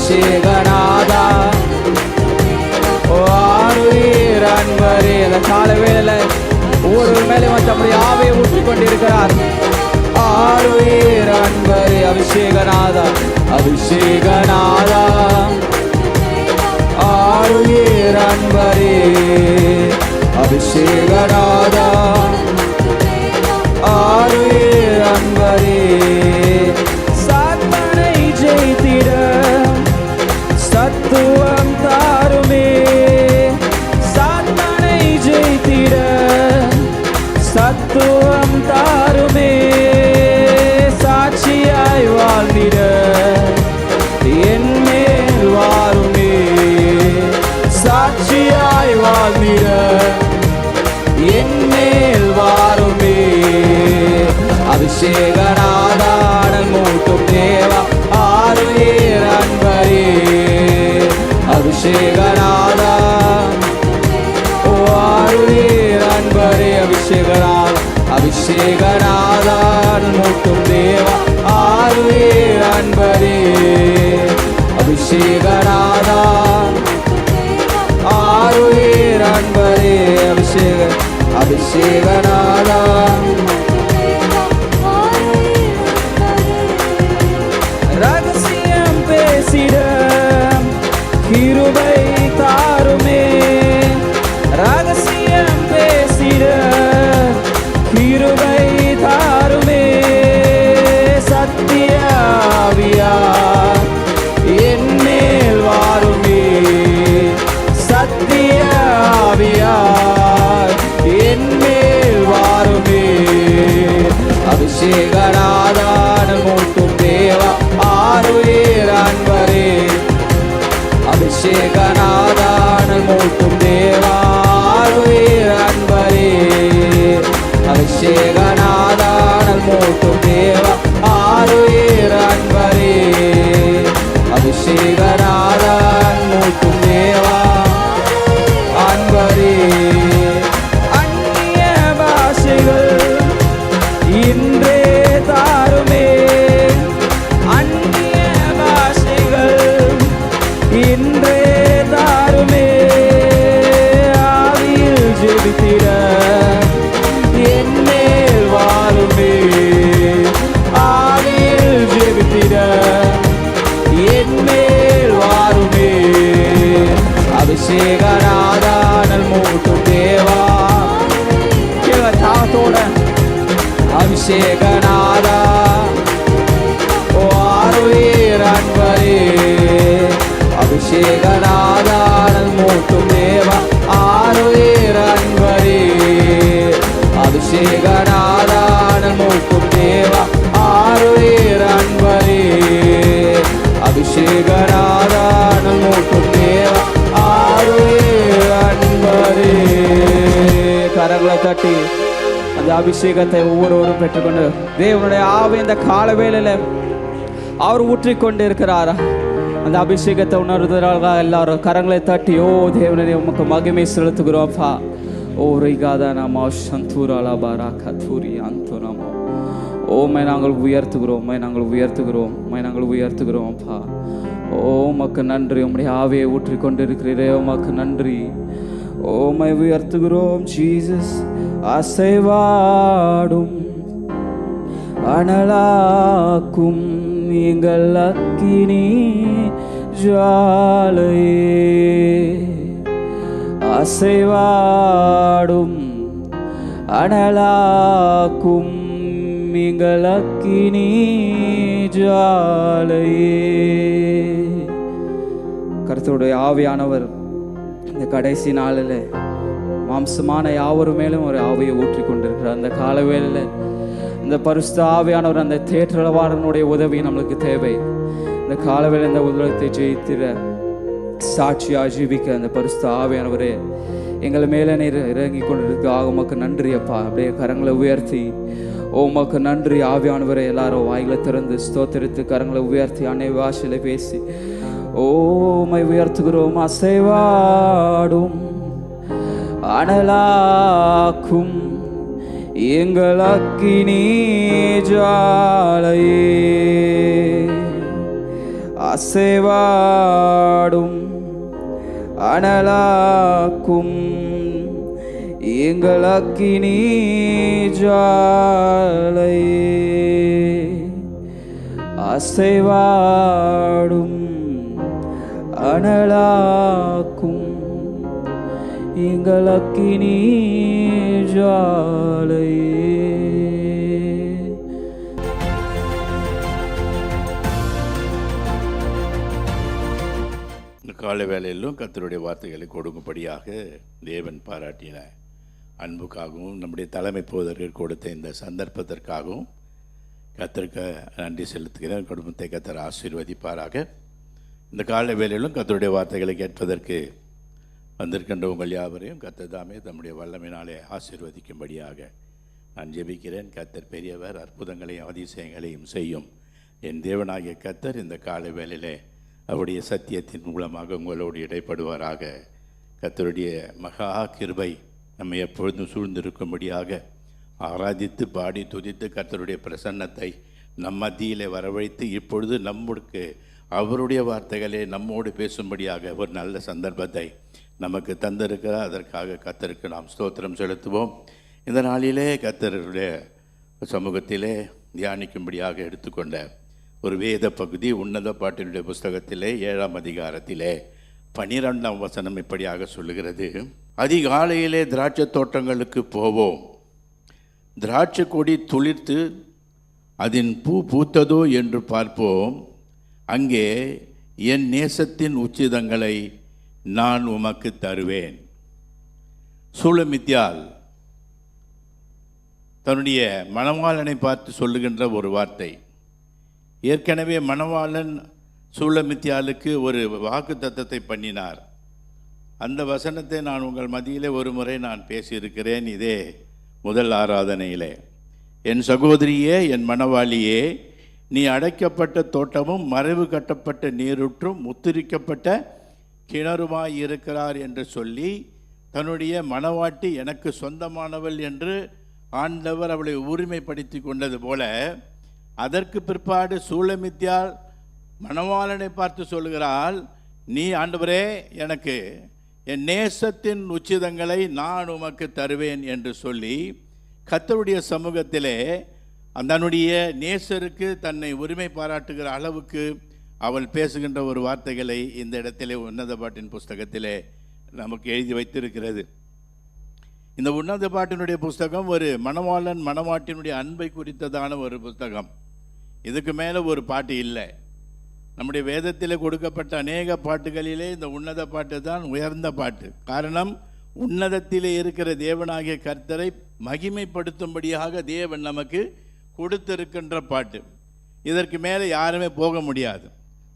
Speaker 4: அபிஷேகநாதா ஆருயிர் அன்பரே. அந்த கால வேளையில ஒவ்வொரு மேலே வந்து அப்படி ஆவியை ஊற்றிக் கொண்டிருக்கிறார். ஆருயிர் அன்பரே அபிஷேகநாதா அபிஷேகநாதா ஆருயிர் அன்பரே அபிஷேகநாதா ஆருயிர் அன்பரே. சாத்தானை ஜெயித்திட சத்துவம் தாருமே. சாத்தானை ஜெயித்திட சத்துவம் தாருமே. சாட்சியாய் வாழ்ந்திட என் மேல் வாருமே. சாட்சியாய் வாழ்ந்திட என் மேல் வாருமே. அபிஷேகநாதா அனல் மூட்டும் தேவா ஆருயிர் அன்பரே அபிஷேகநாதா ஆருயிர் அன்பரே அபிஷேகநாதா அபிஷேகநாதா அனல் மூட்டும் தேவா ஆருயிர் அன்பரே அபிஷேகநாதா ஆருயிர் அன்பரே அபிஷேகநாதா ரகசியம் பேசிட கிருபை தாருமே. ரகசியம் பேசிட கிருபை தாருமே. சத்திய ஆவியா என் மேல் வாருமே. சத்திய ஆவியா என் மேல் வாருமே. அபிஷேகநாதா அனல் மூட்டும் தேவா ஆருயிர் அன்பரே அபிஷேகநாதா அனல் மூட்டும் தேவா ஆருயிர் அன்பரே அபிஷேகநாதா அனல் மூட்டும் தேவா ஆருயிர் அன்பரே அபிஷேகநாதா அனல் மூட்டும் தேவா அன்பரே. அந்நிய பாஷைகள் இன்றே தாருமே. அந்நிய பாஷைகள் இன்றே தாருமே. ஆவியில் ஜெபித்திட என் மேல் வாருமே. ஆவியில் ஜெபித்திட என் மேல் வாருமே. அபிஷேகநாதா அனல் மூட்டும் தேவா தாத்தோட அபிஷேகநாதா ஆருயிர் அன்பரே அபிஷேகநாதா அனல் மூட்டும் தேவா ஆருயிர் அன்பரே அபிஷேகநாதா அனல் மூட்டும் தேவா ஆருயிர் அன்பரே அபிஷேகநாதா அனல் மூட்டும் தேவா ஆருயிர் அன்பரே. கரங்களை தட்டி அந்த அபிஷேகத்தை ஒவ்வொருவரும் பெற்றுக்கொண்டு தேவனுடைய ஆவி இந்த கால வேளையில அவர் ஊற்றிக்கொண்டு இருக்கிறாரா அந்த அபிஷேகத்தை உணர்வதற்காக எல்லாரும் கரங்களை தட்டி ஓ தேவனே உமக்கு மகிமை செலுத்துகிறோம்ப்பா. ஓ ரிகாதா நமோ சந்தூராலா பாரா கதூரி அந்தோ நமோ. ஓமை நாங்கள் உயர்த்துகிறோம் நாங்கள் உயர்த்துகிறோம் நாங்கள் உயர்த்துகிறோம்ப்பா. ஓ உமக்கு நன்றி. உம்முடைய ஆவியை ஊற்றிக்கொண்டு இருக்கிறீரே உமக்கு நன்றி. ஓமை உயர்த்துகிறோம் ஜீசஸ். அசைவாடும் அனலாக்கும் எங்கள் அக்கினி ஜுவாலையே. அசைவாடும் அனலாக்கும் எங்கள் அக்கினி ஜுவாலையே. கர்த்தருடைய ஆவியானவர் இந்த கடைசி நாளில் மாம்சமான யாவரும் மேலும் ஒரு ஆவியை ஊற்றி கொண்டிருக்கிறார். அந்த கால வேளையில் இந்த பரிசுத்த ஆவியானவர் அந்த தேற்றவாளனுடைய உதவி நம்மளுக்கு தேவை. இந்த கால வேளை இந்த உலகத்தை ஜெயித்திர சாட்சியா ஜீவிக்க அந்த பரிசுத்த ஆவியானவரே எங்களை மேலே நீர் இறங்கி கொண்டிருக்காக உமக்கு நன்றி அப்பா. அப்படியே கரங்களை உயர்த்தி உமக்கு நன்றி ஆவியானவரே. எல்லாரும் வாய்களை திறந்து ஸ்தோத்திரித்து கரங்களை உயர்த்தி அன்னை பாஷையில பேசி ஓமை உயர்த்துகிறோம். அசைவாடும் அனலாக்கும் எங்கள் அக்கினி ஜுவாலையே. அசைவாடும் அனலாக்கும் எங்கள் அக்கினி ஜுவாலை, அசைவாடும் அனலாக்கும் எங்கள் அக்கினி ஜுவாலை.
Speaker 5: காலை வேளையிலும் கர்த்தருடைய வார்த்தைகளை கொடுக்கும்படியாக தேவன் பாராட்டின அன்புக்காகவும் நம்முடைய தலைமை போதர்கள் கொடுத்த இந்த சந்தர்ப்பத்திற்காகவும் கர்த்தருக்கு நன்றி செலுத்துகிறேன். குடும்பத்தை கர்த்தர் ஆசீர்வதிப்பாராக. இந்த காலை வேளையிலும் கர்த்தருடைய வார்த்தைகளை கேட்பதற்கு வந்திருக்கின்ற உங்கள் யாவரையும் கர்த்தர் தாமே தம்முடைய வல்லமையினாலே ஆசீர்வதிக்கும்படியாக நான் ஜெபிக்கிறேன். கர்த்தர் பெரியவர், அற்புதங்களையும் அதிசயங்களையும் செய்யும் என் தேவனாகிய கர்த்தர் இந்த காலை வேளையிலே அவருடைய சத்தியத்தின் மூலமாக உங்களோடு இடைப்படுவாராக. கர்த்தருடைய மகா கிருபை நம்மை எப்பொழுதும் சூழ்ந்திருக்கும்படியாக ஆராதித்து பாடி துதித்து கர்த்தருடைய பிரசன்னத்தை நம் மத்தியிலே வரவழைத்து இப்பொழுது நம்முக்கு அவருடைய வார்த்தைகளே நம்மோடு பேசும்படியாக ஒரு நல்ல சந்தர்ப்பத்தை நமக்கு தந்திருக்கிறார். அதற்காக கர்த்தருக்கு நாம் ஸ்தோத்திரம் செலுத்துவோம். இந்த நாளிலே கர்த்தருடைய சமூகத்திலே தியானிக்கும்படியாக எடுத்துக்கொண்ட ஒரு வேத பகுதி உன்னத பாட்டினுடைய புஸ்தகத்திலே 7ஆம் அதிகாரத்திலே 12ஆம் வசனம் இப்படியாக சொல்லுகிறது. அதிகாலையிலே திராட்சை தோட்டங்களுக்கு போவோம், திராட்சை கொடி துளிர்த்து அதன் பூ பூத்ததோ என்று பார்ப்போம், அங்கே என் நேசத்தின் உச்சிதங்களை நான் உமக்கு தருவேன். சூலமித்தியால் தன்னுடைய மணவாளனை பார்த்து சொல்லுகின்ற ஒரு வார்த்தை. ஏற்கனவே மணவாளன் சூலமித்தியாலுக்கு ஒரு வாக்கு தத்தத்தை பண்ணினார். அந்த வசனத்தை நான் உங்கள் மத்தியிலே ஒரு முறை நான் பேசியிருக்கிறேன். இதே முதல் ஆராதனையிலே, என் சகோதரியே, என் மணவாளியே, நீ அடைக்கப்பட்ட தோட்டமும் மறைவு கட்டப்பட்ட நீரூற்றும் முத்திரிக்கப்பட்ட கிணறுமாய் இருக்கிறார் என்று சொல்லி தன்னுடைய மணவாட்டி எனக்கு சொந்தமானவள் என்று ஆண்டவர் அவளை உரிமைப்படுத்தி கொண்டது போல, அதற்கு பிற்பாடு சூலமித்தியால் மணவாளனை பார்த்து சொல்கிறாள், நீ ஆண்டவரே எனக்கு என் நேசத்தின் உச்சிதங்களை நான் உமக்கு தருவேன் என்று சொல்லி கர்த்தருடைய சமூகத்திலே தன்னுடைய நேசருக்கு தன்னை உரிமை பாராட்டுகிற அளவுக்கு அவள் பேசுகின்ற ஒரு வார்த்தைகளை இந்த இடத்திலே உன்னத பாட்டின் புஸ்தகத்திலே நமக்கு எழுதி வைத்திருக்கிறது. இந்த உன்னத பாட்டினுடைய புஸ்தகம் ஒரு மணவாளன் மணவாட்டினுடைய அன்பை குறித்ததான ஒரு புஸ்தகம். இதுக்கு மேலே ஒரு பாட்டு இல்லை. நம்முடைய வேதத்தில் கொடுக்கப்பட்ட அநேக பாட்டுகளிலே இந்த உன்னத பாட்டு தான் உயர்ந்த பாட்டு. காரணம், உன்னதத்திலே இருக்கிற தேவனாகிய கர்த்தரை மகிமைப்படுத்தும்படியாக தேவன் நமக்கு கொடுத்திருக்கின்ற பாட்டு. இதற்கு மேலே யாருமே போக முடியாது.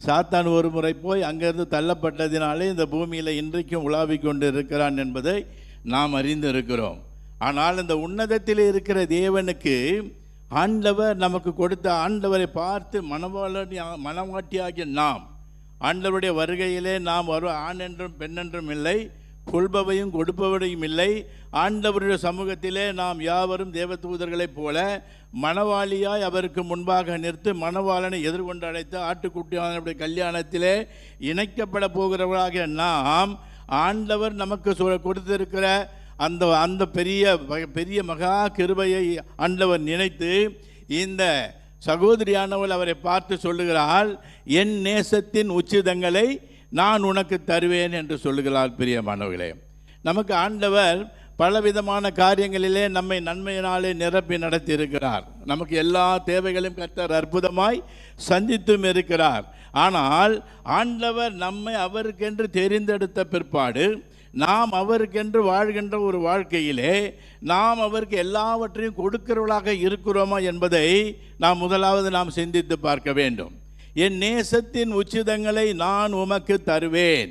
Speaker 5: சாத்தான் ஒரு முறை போய் அங்கிருந்து தள்ளப்பட்டதினாலே இந்த பூமியில் இன்றைக்கும் உலாவிக் கொண்டு இருக்கிறான் என்பதை நாம் அறிந்து இருக்கிறோம். ஆனால் இந்த உன்னதத்தில் இருக்கிற தேவனுக்கு ஆண்டவர் நமக்கு கொடுத்த ஆண்டவரை பார்த்து மனவாட்டியாகிய நாம் ஆண்டவருடைய வருகையிலே நாம் வரும் ஆண் என்றும் பெண் என்றும் இல்லை, கொள்பவையும் கொடுப்பவரையும் இல்லை. ஆண்டவருடைய சமூகத்திலே நாம் யாவரும் தேவதூதர்களைப் போல மணவாளியாய் அவருக்கு முன்பாக நிறுத்து மணவாளனை எதிர்கொண்டு அழைத்து ஆட்டுக்குட்டியானுடைய கல்யாணத்திலே இணைக்கப்பட போகிறவர்களாக நாம் ஆண்டவர் நமக்கு கொடுத்திருக்கிற அந்த பெரிய மகா கிருபையை ஆண்டவர் நினைத்து இந்த சகோதரியானவள் அவரை பார்த்து சொல்லுகிறாள், என் நேசத்தின் உச்சிதங்களை நான் உனக்கு தருவேன் என்று சொல்லுகிறாள். பிரியமானவர்களே, நமக்கு ஆண்டவர் பலவிதமான காரியங்களிலே நம்மை நன்மையினாலே நிரப்பி நடத்தி இருக்கிறார். நமக்கு எல்லா தேவைகளையும் கர்த்தர் அற்புதமாய் சந்தித்தும் இருக்கிறார். ஆனால் ஆண்டவர் நம்மை அவருக்கென்று தெரிந்தெடுத்த பிற்பாடு நாம் அவருக்கென்று வாழ்கின்ற ஒரு வாழ்க்கையிலே நாம் அவருக்கு எல்லாவற்றையும் கொடுக்கிறவர்களாக இருக்கிறோமா என்பதை முதலாவது நாம் சிந்தித்து பார்க்க வேண்டும். என் நேசத்தின் உச்சிதங்களை நான் உமக்கு தருவேன்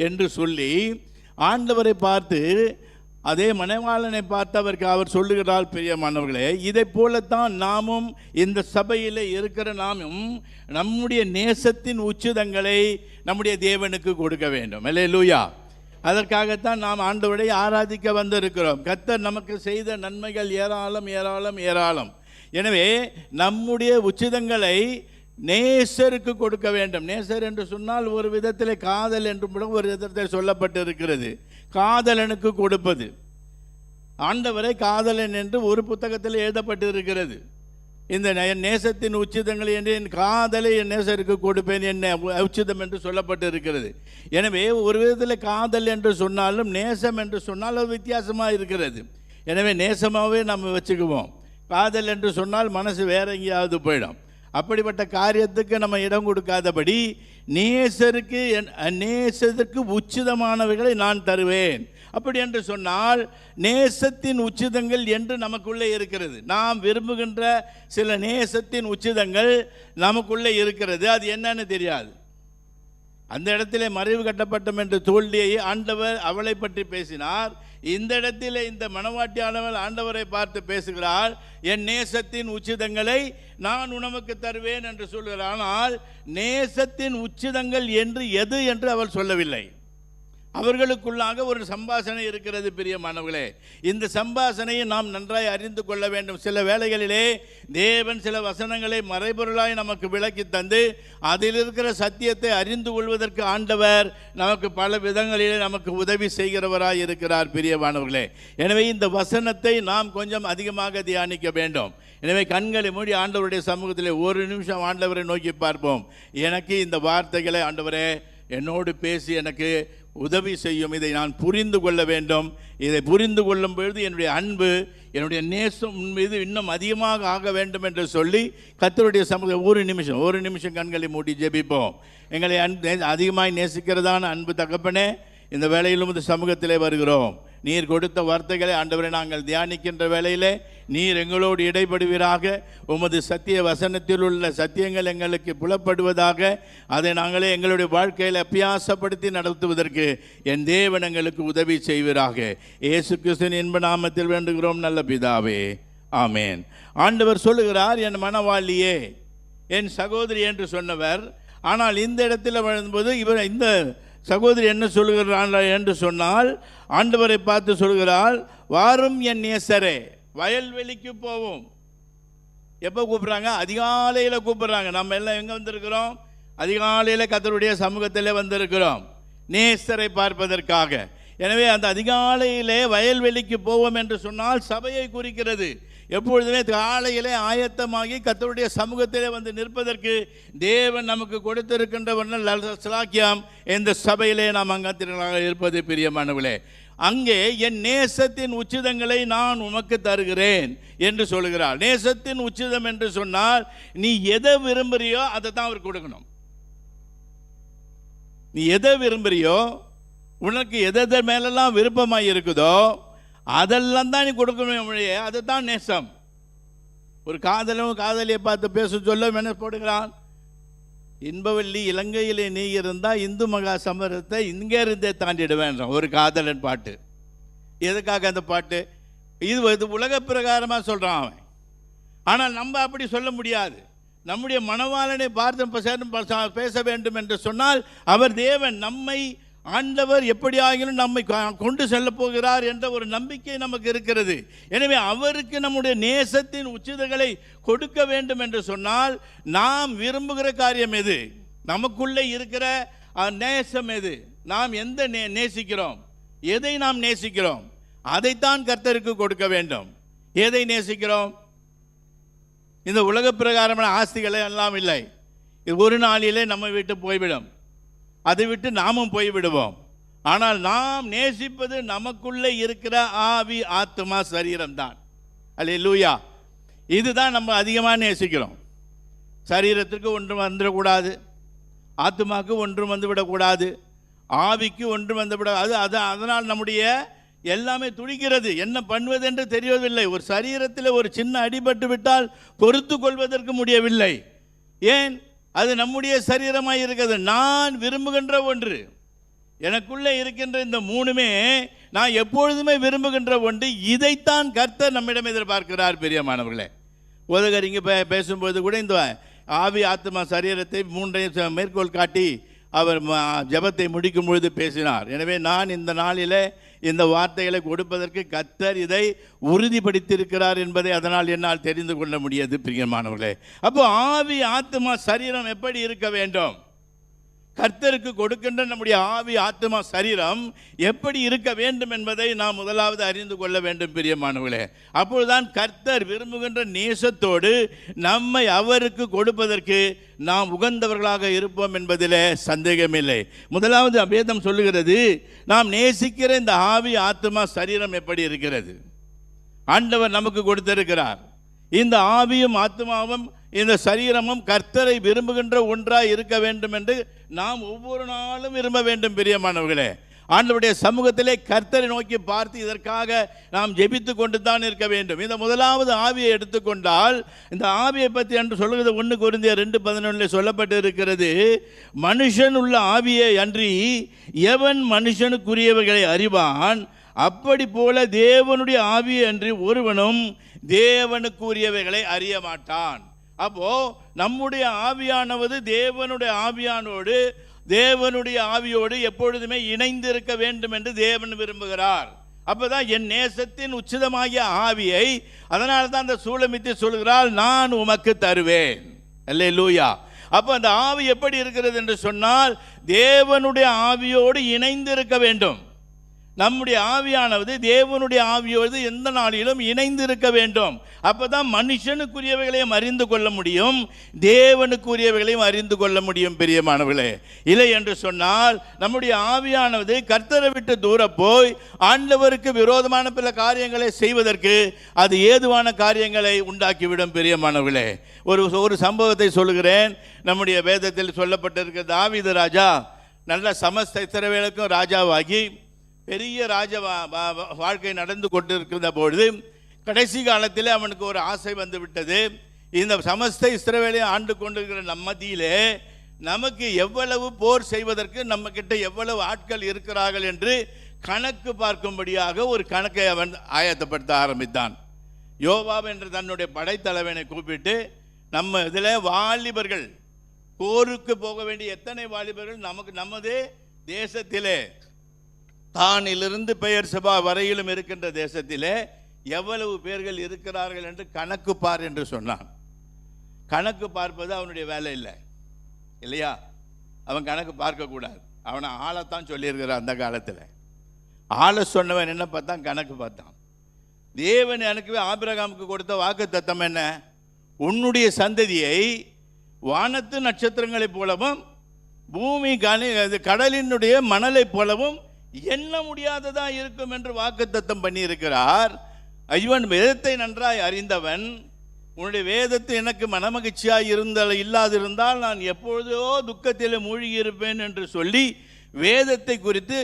Speaker 5: என்று சொல்லி ஆண்டவரை பார்த்து அதே மணவாளனை பார்த்து அவர் சொல்லுகிறார். பிரியமானவர்களே, இதை போலத்தான் நாமும் இந்த சபையில் இருக்கிற நாமும் நம்முடைய நேசத்தின் உச்சிதங்களை நம்முடைய தேவனுக்கு கொடுக்க வேண்டும். அல்லேலூயா. அதற்காகத்தான் நாம் ஆண்டவரை ஆராதிக்க வந்திருக்கிறோம். கர்த்தர் நமக்கு செய்த நன்மைகள் ஏராளம் ஏராளம் ஏராளம். எனவே நம்முடைய உச்சிதங்களை நேசருக்கு கொடுக்க வேண்டும். நேசர் என்று சொன்னால் ஒரு விதத்தில் காதல் என்று ஒரு விதத்தில் சொல்லப்பட்டு இருக்கிறது. காதலனுக்கு கொடுப்பது. ஆண்டவரை காதலன் என்று ஒரு புத்தகத்தில் எழுதப்பட்டு இருக்கிறது. இந்த நேசத்தின் உச்சிதங்கள் என்று என் காதலை என் நேசருக்கு கொடுப்பேன் என்ன உச்சிதம் என்று சொல்லப்பட்டு இருக்கிறது. எனவே ஒரு விதத்தில் காதல் என்று சொன்னாலும் நேசம் என்று சொன்னால் அது வித்தியாசமாக இருக்கிறது. எனவே நேசமாகவே நம்ம வச்சுக்குவோம். காதல் என்று சொன்னால் மனசு வேற எங்கேயாவது போயிடும். அப்படிப்பட்ட காரியத்துக்கு நம்ம இடம் கொடுக்காதபடி நேசத்திற்கு உச்சிதமானவைகளை நான் தருவேன். அப்படி என்று சொன்னால் நேசத்தின் உச்சிதங்கள் என்று நமக்குள்ளே இருக்கிறது. நாம் விரும்புகின்ற சில நேசத்தின் உச்சிதங்கள் நமக்குள்ளே இருக்கிறது. அது என்னன்னு தெரியாது. அந்த இடத்திலே மறைவு கட்டப்பட்டம் என்று தோல்வியை ஆண்டவர் அவளை பற்றி பேசினார். இந்த இடத்திலே இந்த மணவாட்டியானவள் ஆண்டவரை பார்த்து பேசுகிறாள், என் நேசத்தின் உச்சிதங்களை நான் உனக்கு தருவேன் என்று சொல்கிறார். ஆனால் நேசத்தின் உச்சிதங்கள் என்று எது என்று அவள் சொல்லவில்லை. அவர்களுக்குள்ளாக ஒரு சம்பாஷணை இருக்கிறது. பிரியமானவர்களே, இந்த சம்பாஷணையை நாம் நன்றாய் அறிந்து கொள்ள வேண்டும். சில வேளைகளிலே தேவன் சில வசனங்களை மறைபொருளாய் நமக்கு விளக்கி தந்து அதில் இருக்கிற சத்தியத்தை அறிந்து கொள்வதற்கு ஆண்டவர் நமக்கு பல விதங்களிலே நமக்கு உதவி செய்கிறவராய் இருக்கிறார். பிரியமானவர்களே, எனவே இந்த வசனத்தை நாம் கொஞ்சம் அதிகமாக தியானிக்க வேண்டும். எனவே கண்களை மூடி ஆண்டவருடைய சமூகத்திலே ஒரு நிமிஷம் ஆண்டவரை நோக்கி பார்ப்போம். எனக்கு இந்த வார்த்தைகளை ஆண்டவரே என்னோடு பேசி எனக்கு உதவி செய்யும். இதை நான் புரிந்து கொள்ள வேண்டும். இதை புரிந்து கொள்ளும் பொழுது என்னுடைய அன்பு, என்னுடைய நேசம் மீது இன்னும் அதிகமாக ஆக வேண்டும் என்று சொல்லி கர்த்தருடைய சமூகம் ஒரு நிமிஷம் கண்களை மூடி ஜெபிப்போம். எங்களை அதிகமாய் நேசிக்கிறதான அன்பு தகப்பனே, இந்த வேளையிலும் இந்த சமூகத்திலே வருகிறோம். நீர் கொடுத்த வார்த்தைகளை ஆண்டவரை நாங்கள் தியானிக்கின்ற வேளையிலே நீர் எங்களோடு இடைப்படுவீராக. உமது சத்திய வசனத்தில் உள்ள சத்தியங்கள் எங்களுக்கு புலப்படுவதாக. அதை நாங்களே எங்களுடைய வாழ்க்கையில் அபியாசப்படுத்தி நடத்துவதற்கு என் தேவன் எங்களுக்கு உதவி செய்வீராக. இயேசு கிறிஸ்துவின் இன்ப நாமத்தில் வேண்டுகிறோம் நல்ல பிதாவே, ஆமேன். ஆண்டவர் சொல்லுகிறார், என் மணவாளியே, என் சகோதரி என்று சொன்னவர். ஆனால் இந்த இடத்துல வரும்போது இவர் இந்த சகோதரி என்ன சொல்லுகிறாள் என்று சொன்னால், ஆண்டவரை பார்த்து சொல்கிறாள், வாரும் என் நேசரே, வயல்வெளிக்கு போவோம். எப்போ கூப்பிட்றாங்க? அதிகாலையில் கூப்பிட்றாங்க. நம்ம எல்லாம் எங்கே வந்திருக்கிறோம்? அதிகாலையில் கர்த்தருடைய சமூகத்தில் வந்திருக்கிறோம் நேசரை பார்ப்பதற்காக. எனவே அந்த அதிகாலையிலே வயல்வெளிக்கு போவோம் என்று சொன்னால் சபையை குறிக்கிறது. எப்பொழுதுமே காலையிலே ஆயத்தமாகி கர்த்தருடைய சமூகத்திலே வந்து நிற்பதற்கு தேவன் நமக்கு கொடுத்திருக்கின்ற சலாக்கியம் இந்த சபையிலே நாம் அங்கத்தினராக இருப்பது. பிரியமானவர்களே, அங்கே என் நேசத்தின் உச்சிதங்களை நான் உமக்கு தருகிறேன் என்று சொல்கிறார். நேசத்தின் உச்சிதம் என்று சொன்னால் நீ எதை விரும்புறியோ அதை தான் அவர் கொடுக்கணும். நீ எதை விரும்புறியோ, உனக்கு எதை மேலெல்லாம் விருப்பமாக இருக்குதோ அதெல்லாம் தான் நீ கொடுக்கணும். அதுதான் நேசம். ஒரு காதலியை பார்த்து பேச சொல்ல என்ன போடுகிறான்? இன்பவல்லி இலங்கையிலே நீ இருந்தால் இந்து மகா சமரத்தை இங்கே இருந்தே தாண்டிடுவேன் ஒரு காதலன் பாட்டு. எதுக்காக அந்த பாட்டு? இது உலக பிரகாரமாக சொல்கிறான் அவன். ஆனால் நம்ம அப்படி சொல்ல முடியாது. நம்முடைய மணவாளனை பார்த்து பேச வேண்டும் என்று சொன்னால் அவர் தேவன், நம்மை ஆண்டவர் எப்படி ஆகிலும் நம்மை கொண்டு செல்ல போகிறார் என்ற ஒரு நம்பிக்கை நமக்கு இருக்கிறது. எனவே அவருக்கு நம்முடைய நேசத்தின் உச்சிதங்களை கொடுக்க வேண்டும் என்று சொன்னால் நாம் விரும்புகிற காரியம் எது? நமக்குள்ளே இருக்கிற நேசம் எது? நாம் எந்த நேசிக்கிறோம்? எதை நாம் நேசிக்கிறோம்? அதைத்தான் கர்த்தருக்கு கொடுக்க வேண்டும். எதை நேசிக்கிறோம்? இந்த உலக பிரகாரமான ஆஸ்திகளை எல்லாம் இல்லை. இது ஒரு நாளிலே நம்ம விட்டு போய்விடும். அதை விட்டு நாமும் போய்விடுவோம். ஆனால் நாம் நேசிப்பது நமக்குள்ளே இருக்கிற ஆவி, ஆத்மா, சரீரம் தான். அல்லேலூயா. இதுதான் நம்ம அதிகமாக நேசிக்கிறோம். சரீரத்திற்கு ஒன்றும் வந்துவிடக்கூடாது, ஆத்மாவுக்கு ஒன்றும் வந்துவிடக்கூடாது, ஆவிக்கு ஒன்றும் வந்துவிடாது. அதனால் நம்முடைய எல்லாமே துடிக்கிறது. என்ன பண்ணுவது என்று தெரியவில்லை. ஒரு சரீரத்தில் ஒரு சின்ன அடிபட்டு விட்டால் பொறுத்து கொள்வதற்கு முடியவில்லை. ஏன்? அது நம்முடைய சரீரமாக இருக்கிறது. நான் விரும்புகின்ற ஒன்று, எனக்குள்ளே இருக்கின்ற இந்த மூணுமே நான் எப்பொழுதுமே விரும்புகின்ற ஒன்று. இதைத்தான் கர்த்தர் நம்மிடம் எதிர்பார்க்கிறார். பிரியமானவர்களே, உதகர் இங்கே பேசும்போது கூட இந்த ஆவி, ஆத்மா, சரீரத்தை மூன்றையும் மேற்கோள் காட்டி அவர் ஜெபத்தை முடிக்கும் பொழுது பேசினார். எனவே நான் இந்த நாளிலே இந்த வார்த்தைகளை கொடுப்பதற்கு கர்த்தர் இதை உறுதிப்படுத்தியிருக்கிறார் என்பதை அதனால் என்னால் தெரிந்து கொள்ள முடியாது பிரியமானவர்களே. அப்போ ஆவி, ஆத்மா, சரீரம் எப்படி இருக்க வேண்டும்? கர்த்தருக்கு கொடுக்கின்ற நம்முடைய ஆவி, ஆத்மா, சரீரம் எப்படி இருக்க வேண்டும் என்பதை நாம் முதலாவது அறிந்து கொள்ள வேண்டும் பிரியமானவர்களே. அப்பொழுதுதான் கர்த்தர் விரும்புகின்ற நேசத்தோடு நம்மை அவருக்கு கொடுப்பதற்கு நாம் உகந்தவர்களாக இருப்போம் என்பதில் சந்தேகமில்லை. முதலாவது வேதம் சொல்லுகிறது, நாம் நேசிக்கிற இந்த ஆவி, ஆத்மா, சரீரம் எப்படி இருக்கிறது? ஆண்டவர் நமக்கு கொடுத்திருக்கிறார். இந்த ஆவியும் ஆத்மாவும் இந்த சரீரமும் கர்த்தரை விரும்புகின்ற ஒன்றாய் இருக்க வேண்டும் என்று நாம் ஒவ்வொரு நாளும் விரும்ப வேண்டும் பிரியமானவர்களே. ஆண்டவருடைய சமூகத்திலே கர்த்தரை நோக்கி பார்த்து இதற்காக நாம் ஜெபித்து கொண்டு தான் இருக்க வேண்டும். இந்த முதலாவது ஆவியை எடுத்துக்கொண்டால், இந்த ஆவியை பற்றி என்று சொல்லுகிறது 1 கொரிந்தியர் 2:11 சொல்லப்பட்டு இருக்கிறது, மனுஷன் உள்ள ஆவியை அன்றி எவன் மனுஷனுக்குரியவைகளை அறிவான், அப்படி போல தேவனுடைய ஆவியை அன்றி ஒருவனும் தேவனுக்குரியவைகளை அறிய மாட்டான். அப்போ நம்முடைய ஆவியானவது தேவனுடைய ஆவியோடு எப்பொழுதுமே இணைந்திருக்க வேண்டும் என்று தேவன் விரும்புகிறார். அப்பதான் என் நேசத்தின் உச்சிதமாகிய ஆவியை, அதனால தான் அந்த சூலமித்து சொல்கிறாள், நான் உமக்கு தருவேன். அல்லேலூயா. அப்போ அந்த ஆவி எப்படி இருக்கிறது என்று சொன்னால், தேவனுடைய ஆவியோடு இணைந்திருக்க வேண்டும். நம்முடைய ஆவியானது தேவனுடைய ஆவியோடு எந்த நாளிலும் இணைந்து இருக்க வேண்டும். அப்பதான் மனுஷனுக்குரியவைகளையும் அறிந்து கொள்ள முடியும், தேவனுக்குரியவைகளையும் அறிந்து கொள்ள முடியும் பிரியமானவர்களே. இல்லை என்று சொன்னால் நம்முடைய ஆவியானது கர்த்தரை விட்டு தூர போய் ஆண்டவருக்கு விரோதமான பல காரியங்களை செய்வதற்கு அது ஏதுவான காரியங்களை உண்டாக்கிவிடும் பிரியமானவர்களே. ஒரு சம்பவத்தை சொல்லுகிறேன். நம்முடைய வேதத்தில் சொல்லப்பட்டிருக்கிற தாவீது ராஜா நல்ல சமஸ்த இஸ்ரவேலுக்கும் ராஜாவாகி பெரிய ராஜ வாழ்க்கை நடந்து கொண்டிருக்கிற பொழுது கடைசி காலத்தில் அவனுக்கு ஒரு ஆசை வந்து விட்டது. இந்த சமஸ்த இஸ்ரவேலையும் ஆண்டு கொண்டிருக்கிற நம்ம மத்தியிலே நமக்கு எவ்வளவு போர் செய்வதற்கு நம்ம கிட்ட எவ்வளவு ஆட்கள் இருக்கிறார்கள் என்று கணக்கு பார்க்கும்படியாக ஒரு கணக்கை அவன் ஆயத்தப்படுத்த ஆரம்பித்தான். யோவாப் என்ற தன்னுடைய படைத்தலைவனை கூப்பிட்டு, நம்ம இதில் வாலிபர்கள் போருக்கு போக வேண்டிய எத்தனை வாலிபர்கள் நமது தேசத்திலே, தானிலிருந்து பெயர் சபா வரையிலும் இருக்கின்ற தேசத்திலே எவ்வளவு பேர்கள் இருக்கிறார்கள் என்று கணக்கு பார் என்று சொன்னான். கணக்கு பார்ப்பது அவனுடைய வேலை இல்லை, இல்லையா? அவன் கணக்கு பார்க்கக்கூடாது. அவனை ஆளைத்தான் சொல்லியிருக்கிறான். அந்த காலத்தில் ஆளை சொன்னவன் என்ன பார்த்தான்? கணக்கு பார்த்தான். தேவன் எனக்கு ஆபிரகாமுக்கு கொடுத்த வாக்கு தத்தம் என்ன? உன்னுடைய சந்ததியை வானத்து நட்சத்திரங்களைப் போலவும் பூமி கடலினுடைய மணலை போலவும் எண்ண முடியாததா இருக்கும் என்று வாக்கு தத்தம் பண்ணி இருக்கிறார். இவன் வேதத்தை நன்றாய் அறிந்தவன். உன்னுடைய வேதத்தை எனக்கு மனமகிழ்ச்சியாய் இல்லாதிருந்தால் நான் எப்பொழுதோ துக்கத்தில் மூழ்கி இருப்பேன் என்று சொல்லி வேதத்தை குறித்து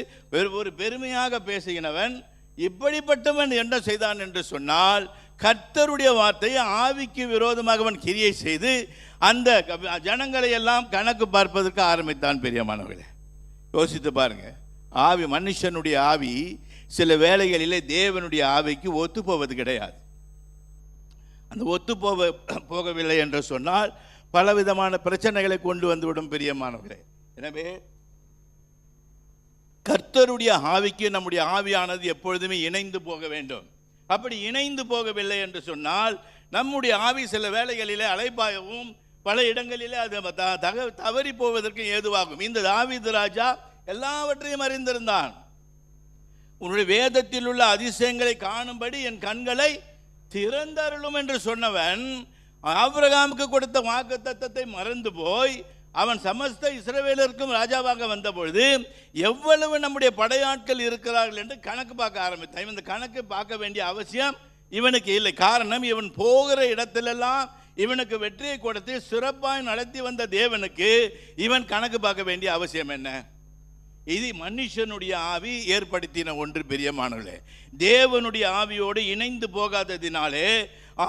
Speaker 5: ஒரு பெருமையாக பேசுகிறவன். இப்படிப்பட்டவன் என்ன செய்தான் என்று சொன்னால், கர்த்தருடைய வார்த்தையை ஆவிக்கு விரோதமாக அவன் கிரியை செய்து அந்த ஜனங்களை எல்லாம் கணக்கு பார்ப்பதற்கு ஆரம்பித்தான். பெரியமானவர்களே, யோசித்து பாருங்க. ஆவி, மனுஷனுடைய ஆவி சில வேளைகளிலே தேவனுடைய ஆவிக்கு ஒத்து போவது கிடையாது. அந்த ஒத்து போகவில்லை என்று சொன்னால் பலவிதமான பிரச்சனைகளை கொண்டு வந்துவிடும் பிரியமானவர்களே. எனவே கர்த்தருடைய ஆவிக்கு நம்முடைய ஆவியானது எப்பொழுதுமே இணைந்து போக வேண்டும். அப்படி இணைந்து போகவில்லை என்று சொன்னால் நம்முடைய ஆவி சில வேளைகளிலே அலைபாயவும் பல இடங்களிலே அது தவறி போவதற்கு ஏதுவாகும். இந்த தாவீது ராஜா எல்லாவற்றையும் அறிந்திருந்தான். உன்னுடைய வேதத்தில் உள்ள அதிசயங்களை காணும்படி என் கண்களை திறந்தருளும் என்று சொன்னவன் ஆபிரகாமுக்கு கொடுத்த வாக்குத்தத்தத்தை மறந்து போய் அவன் சமஸ்த இஸ்ரவேலருக்கும் ராஜாவாக வந்த பொழுது எவ்வளவு நம்முடைய படையாட்கள் இருக்கிறார்கள் என்று கணக்கு பார்க்க ஆரம்பித்தான். இந்த கணக்கு பார்க்க வேண்டிய அவசியம் இவனுக்கு இல்லை. காரணம், இவன் போகிற இடத்திலெல்லாம் இவனுக்கு வெற்றியை கொடுத்து சிறப்பாய் நடத்தி வந்த தேவனுக்கு இவன் கணக்கு பார்க்க வேண்டிய அவசியம் என்ன? இது மனுஷனுடைய ஆவி ஏற்படுத்தின ஒன்று பிரியமானவர்களே. தேவனுடைய ஆவியோடு இணைந்து போகாததினாலே,